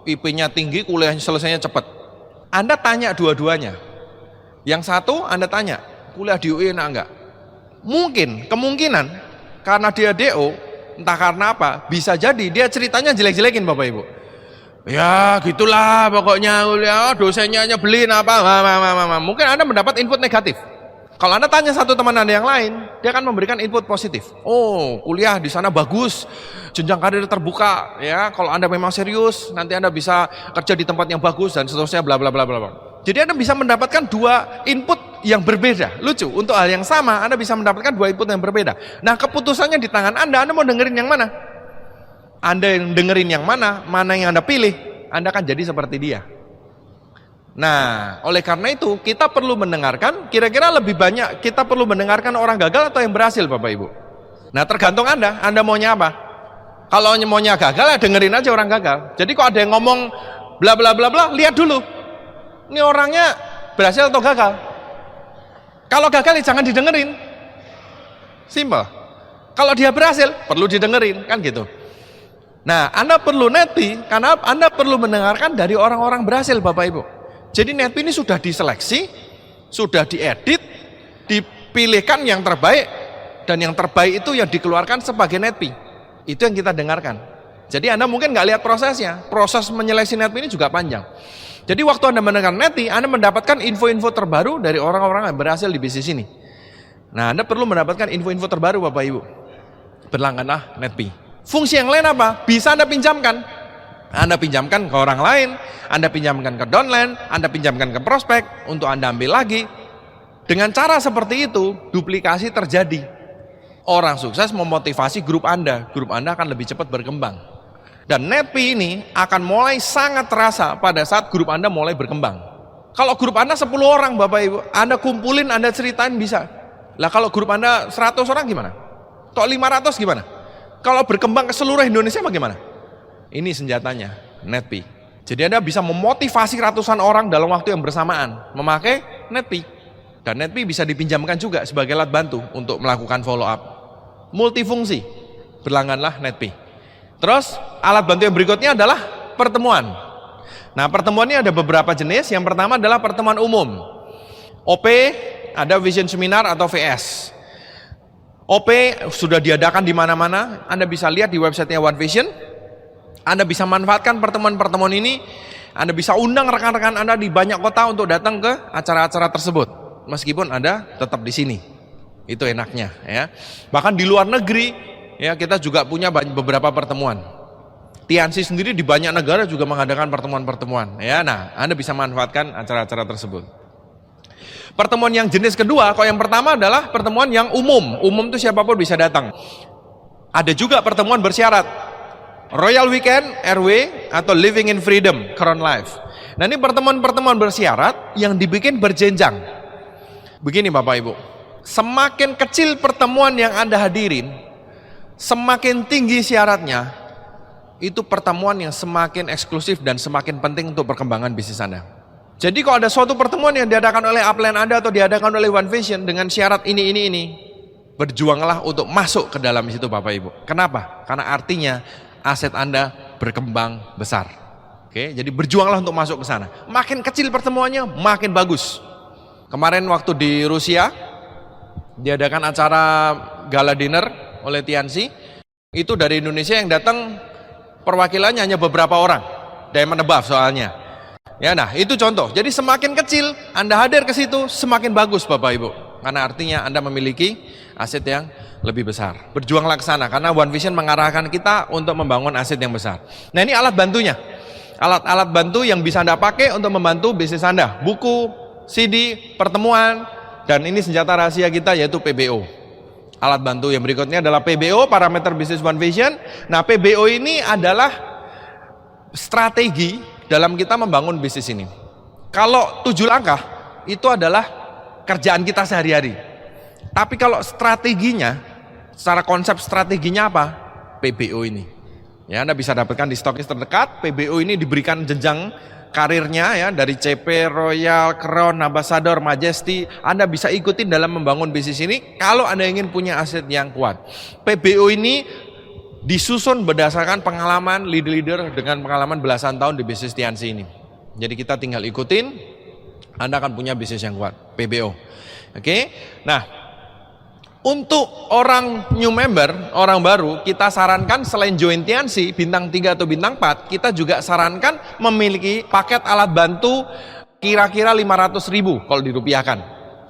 IP-nya tinggi, kuliahnya selesainya cepat. Anda tanya dua-duanya. Yang satu Anda tanya, kuliah di UI enak enggak? Mungkin, kemungkinan karena dia DO, entah karena apa, bisa jadi dia ceritanya jelek-jelekin Bapak Ibu. Ya gitulah pokoknya, ya dosennya nyebelin apa, mungkin Anda mendapat input negatif. Kalau Anda tanya satu teman Anda yang lain, dia akan memberikan input positif. Oh, kuliah di sana bagus, jenjang karir terbuka, ya. Kalau Anda memang serius, nanti Anda bisa kerja di tempat yang bagus dan seterusnya, bla bla bla bla bla. Jadi Anda bisa mendapatkan dua input yang berbeda. Lucu, untuk hal yang sama Anda bisa mendapatkan dua input yang berbeda. Nah, keputusannya di tangan Anda mau dengerin yang mana? Anda yang dengerin yang mana yang Anda pilih, Anda akan jadi seperti dia. Nah, oleh karena itu kita perlu mendengarkan, kira-kira lebih banyak kita perlu mendengarkan orang gagal atau yang berhasil Bapak Ibu. Nah, tergantung Anda maunya apa. Kalau maunya gagal, ya dengerin aja orang gagal. Jadi kok ada yang ngomong bla bla bla bla, lihat dulu. Ini orangnya berhasil atau gagal. Kalau gagal ya jangan didengerin. Simple. Kalau dia berhasil, perlu didengerin, kan gitu. Nah, Anda perlu netpi karena Anda perlu mendengarkan dari orang-orang berhasil Bapak Ibu. Jadi netpi ini sudah diseleksi, sudah diedit, dipilihkan yang terbaik, dan yang terbaik itu yang dikeluarkan sebagai netpi. Itu yang kita dengarkan. Jadi Anda mungkin nggak lihat prosesnya, proses menyeleksi netpi ini juga panjang. Jadi waktu Anda mendengar netpi, Anda mendapatkan info-info terbaru dari orang-orang yang berhasil di bisnis ini. Nah, Anda perlu mendapatkan info-info terbaru Bapak Ibu. Berlangganlah netpi. Fungsi yang lain apa? Bisa Anda pinjamkan. Anda pinjamkan ke orang lain, Anda pinjamkan ke downline, Anda pinjamkan ke prospek untuk Anda ambil lagi. Dengan cara seperti itu, duplikasi terjadi. Orang sukses memotivasi grup Anda akan lebih cepat berkembang. Dan netpi ini akan mulai sangat terasa pada saat grup Anda mulai berkembang. Kalau grup Anda 10 orang Bapak Ibu, Anda kumpulin, Anda ceritain bisa. Lah kalau grup Anda 100 orang gimana? Kok 500 gimana? Kalau berkembang ke seluruh Indonesia bagaimana? Ini senjatanya, netpi. Jadi Anda bisa memotivasi ratusan orang dalam waktu yang bersamaan memakai netpi. Dan netpi bisa dipinjamkan juga sebagai alat bantu untuk melakukan follow up. Multifungsi, berlangganlah netpi. Terus alat bantu yang berikutnya adalah pertemuan. Nah, pertemuan ini ada beberapa jenis. Yang pertama adalah pertemuan umum. OP, ada Vision Seminar atau VS. OP sudah diadakan di mana-mana. Anda bisa lihat di websitenya One Vision. Anda bisa manfaatkan pertemuan-pertemuan ini. Anda bisa undang rekan-rekan Anda di banyak kota untuk datang ke acara-acara tersebut. Meskipun Anda tetap di sini. Itu enaknya, ya. Bahkan di luar negeri, ya, kita juga punya beberapa pertemuan. TNC sendiri di banyak negara juga mengadakan pertemuan-pertemuan, ya. Nah, Anda bisa manfaatkan acara-acara tersebut. Pertemuan yang jenis kedua, kalau yang pertama adalah pertemuan yang umum. Umum itu siapapun bisa datang. Ada juga pertemuan bersyarat. Royal Weekend, RW, atau Living in Freedom, Crown Life. Nah, ini pertemuan-pertemuan bersyarat yang dibikin berjenjang. Begini Bapak Ibu, semakin kecil pertemuan yang Anda hadirin, semakin tinggi syaratnya, itu pertemuan yang semakin eksklusif dan semakin penting untuk perkembangan bisnis Anda. Jadi kalau ada suatu pertemuan yang diadakan oleh upline Anda atau diadakan oleh One Vision dengan syarat ini, berjuanglah untuk masuk ke dalam situ Bapak Ibu. Kenapa? Karena artinya aset Anda berkembang besar. Oke, jadi berjuanglah untuk masuk ke sana. Makin kecil pertemuannya, makin bagus. Kemarin waktu di Rusia diadakan acara gala dinner oleh TNC, itu dari Indonesia yang datang perwakilannya hanya beberapa orang. Diamond above soalnya. Ya, nah itu contoh. Jadi semakin kecil Anda hadir ke situ, semakin bagus Bapak Ibu. Karena artinya Anda memiliki aset yang lebih besar. Berjuanglah ke sana karena One Vision mengarahkan kita untuk membangun aset yang besar. Nah, ini alat bantunya. Alat-alat bantu yang bisa Anda pakai untuk membantu bisnis Anda. Buku, CD, pertemuan, dan ini senjata rahasia kita yaitu PBO. Alat bantu yang berikutnya adalah PBO, parameter bisnis One Vision. Nah, PBO ini adalah strategi dalam kita membangun bisnis ini. Kalau 7 langkah itu adalah kerjaan kita sehari-hari. Tapi kalau strateginya, secara konsep strateginya apa? PBO ini. Ya, Anda bisa dapatkan di stokis terdekat. PBO ini diberikan jenjang karirnya ya, dari CP, Royal, Crown, Ambassador, Majesty. Anda bisa ikutin dalam membangun bisnis ini kalau Anda ingin punya aset yang kuat. PBO ini disusun berdasarkan pengalaman leader-leader dengan pengalaman belasan tahun di bisnis TNC ini. Jadi kita tinggal ikutin, Anda akan punya bisnis yang kuat. PBO. Oke. Nah, Untuk orang new member, orang baru, kita sarankan selain join Tiansi, bintang 3 atau bintang 4, kita juga sarankan memiliki paket alat bantu kira-kira 500.000 kalau dirupiahkan.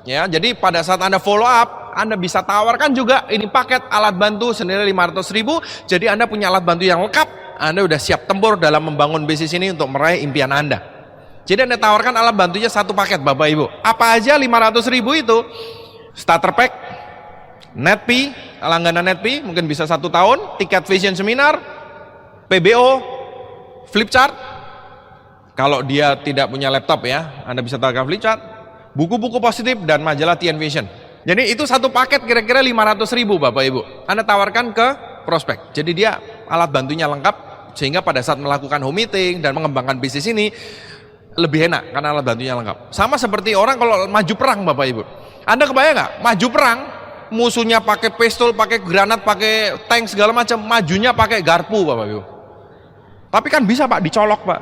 Ya, jadi pada saat Anda follow up, Anda bisa tawarkan juga ini paket alat bantu senilai 500.000, jadi Anda punya alat bantu yang lengkap, Anda udah siap tempur dalam membangun bisnis ini untuk meraih impian Anda. Jadi Anda tawarkan alat bantunya satu paket Bapak Ibu. Apa aja 500.000 itu? Starter pack, Netpi, langganan Netpi mungkin bisa 1 tahun, tiket vision seminar, PBO, flip chart. Kalau dia tidak punya laptop ya, Anda bisa tawarkan flip chart, buku-buku positif dan majalah Tian Vision. Jadi itu satu paket kira-kira 500.000 Bapak Ibu. Anda tawarkan ke prospek. Jadi dia alat bantunya lengkap sehingga pada saat melakukan home meeting dan mengembangkan bisnis ini lebih enak karena alat bantunya lengkap. Sama seperti orang kalau maju perang Bapak Ibu. Anda kebayang nggak? Maju perang, musuhnya pakai pistol, pakai granat, pakai tank segala macam, majunya pakai garpu Bapak Ibu. Tapi kan bisa Pak, dicolok Pak.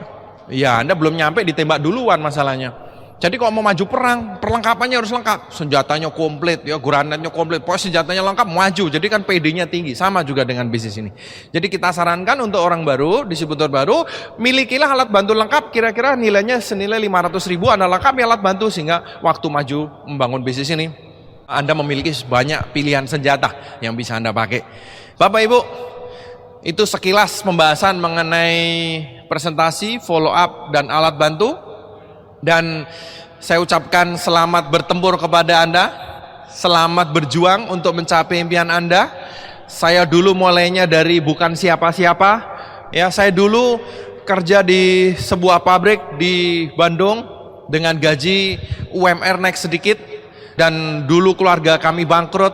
Ya Anda belum nyampe ditembak duluan masalahnya. Jadi kalau mau maju perang, perlengkapannya harus lengkap, senjatanya komplit, ya granatnya komplit, pokoknya senjatanya lengkap, maju. Jadi kan PD-nya tinggi, sama juga dengan bisnis ini. Jadi kita sarankan untuk orang baru, distributor baru, milikilah alat bantu lengkap, kira-kira nilainya senilai 500.000, Anda lengkapi alat bantu sehingga waktu maju membangun bisnis ini, Anda memiliki banyak pilihan senjata yang bisa Anda pakai. Bapak Ibu, itu sekilas pembahasan mengenai presentasi, follow up, dan alat bantu. Dan saya ucapkan selamat bertempur kepada Anda, selamat berjuang untuk mencapai impian Anda. Saya dulu mulainya dari bukan siapa-siapa, ya saya dulu kerja di sebuah pabrik di Bandung dengan gaji UMR naik sedikit, dan dulu keluarga kami bangkrut,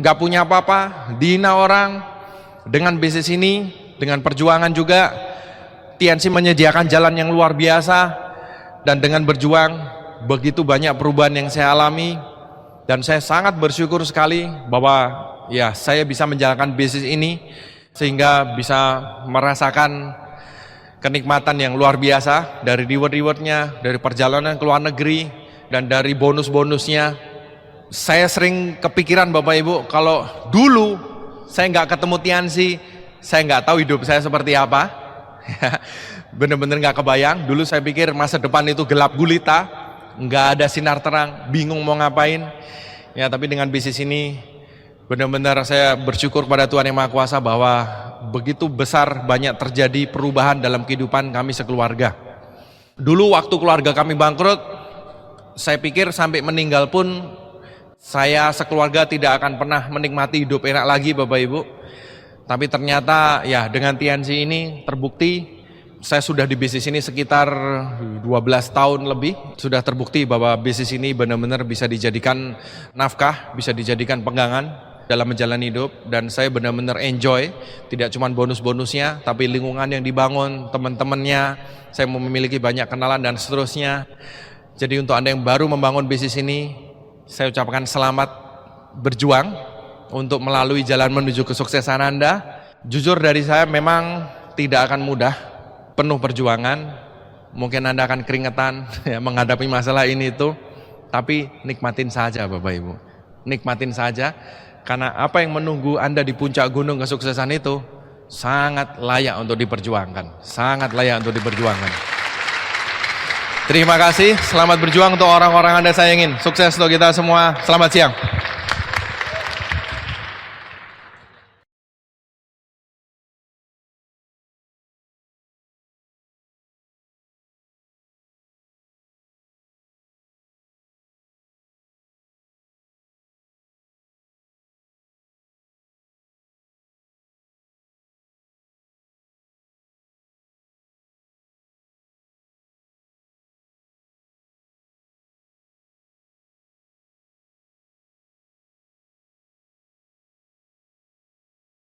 nggak punya apa-apa, dihina orang. Dengan bisnis ini, dengan perjuangan juga, Tiansi menyediakan jalan yang luar biasa. Dan dengan berjuang, begitu banyak perubahan yang saya alami, dan saya sangat bersyukur sekali bahwa ya saya bisa menjalankan bisnis ini sehingga bisa merasakan kenikmatan yang luar biasa dari reward-rewardnya, dari perjalanan ke luar negeri, dan dari bonus-bonusnya. Saya sering kepikiran Bapak Ibu, kalau dulu saya nggak ketemu Tiansi, saya nggak tahu hidup saya seperti apa. Bener-bener nggak kebayang. Dulu saya pikir masa depan itu gelap gulita, nggak ada sinar terang, bingung mau ngapain. Ya tapi dengan bisnis ini benar-benar saya bersyukur pada Tuhan Yang Maha Kuasa bahwa begitu besar banyak terjadi perubahan dalam kehidupan kami sekeluarga. Dulu waktu keluarga kami bangkrut, saya pikir sampai meninggal pun saya sekeluarga tidak akan pernah menikmati hidup enak lagi Bapak Ibu. Tapi ternyata ya dengan Tiansi ini terbukti. Saya sudah di bisnis ini sekitar 12 tahun lebih. Sudah terbukti bahwa bisnis ini benar-benar bisa dijadikan nafkah, bisa dijadikan pegangan dalam menjalani hidup. Dan saya benar-benar enjoy, tidak cuma bonus-bonusnya, tapi lingkungan yang dibangun, teman-temannya. Saya memiliki banyak kenalan dan seterusnya. Jadi untuk Anda yang baru membangun bisnis ini, saya ucapkan selamat berjuang untuk melalui jalan menuju kesuksesan Anda. Jujur dari saya memang tidak akan mudah, penuh perjuangan, mungkin Anda akan keringetan ya, menghadapi masalah ini itu, tapi nikmatin saja Bapak Ibu, nikmatin saja, karena apa yang menunggu Anda di puncak gunung kesuksesan itu sangat layak untuk diperjuangkan, sangat layak untuk diperjuangkan. Terima kasih, selamat berjuang untuk orang-orang Anda sayangin, sukses untuk kita semua, selamat siang.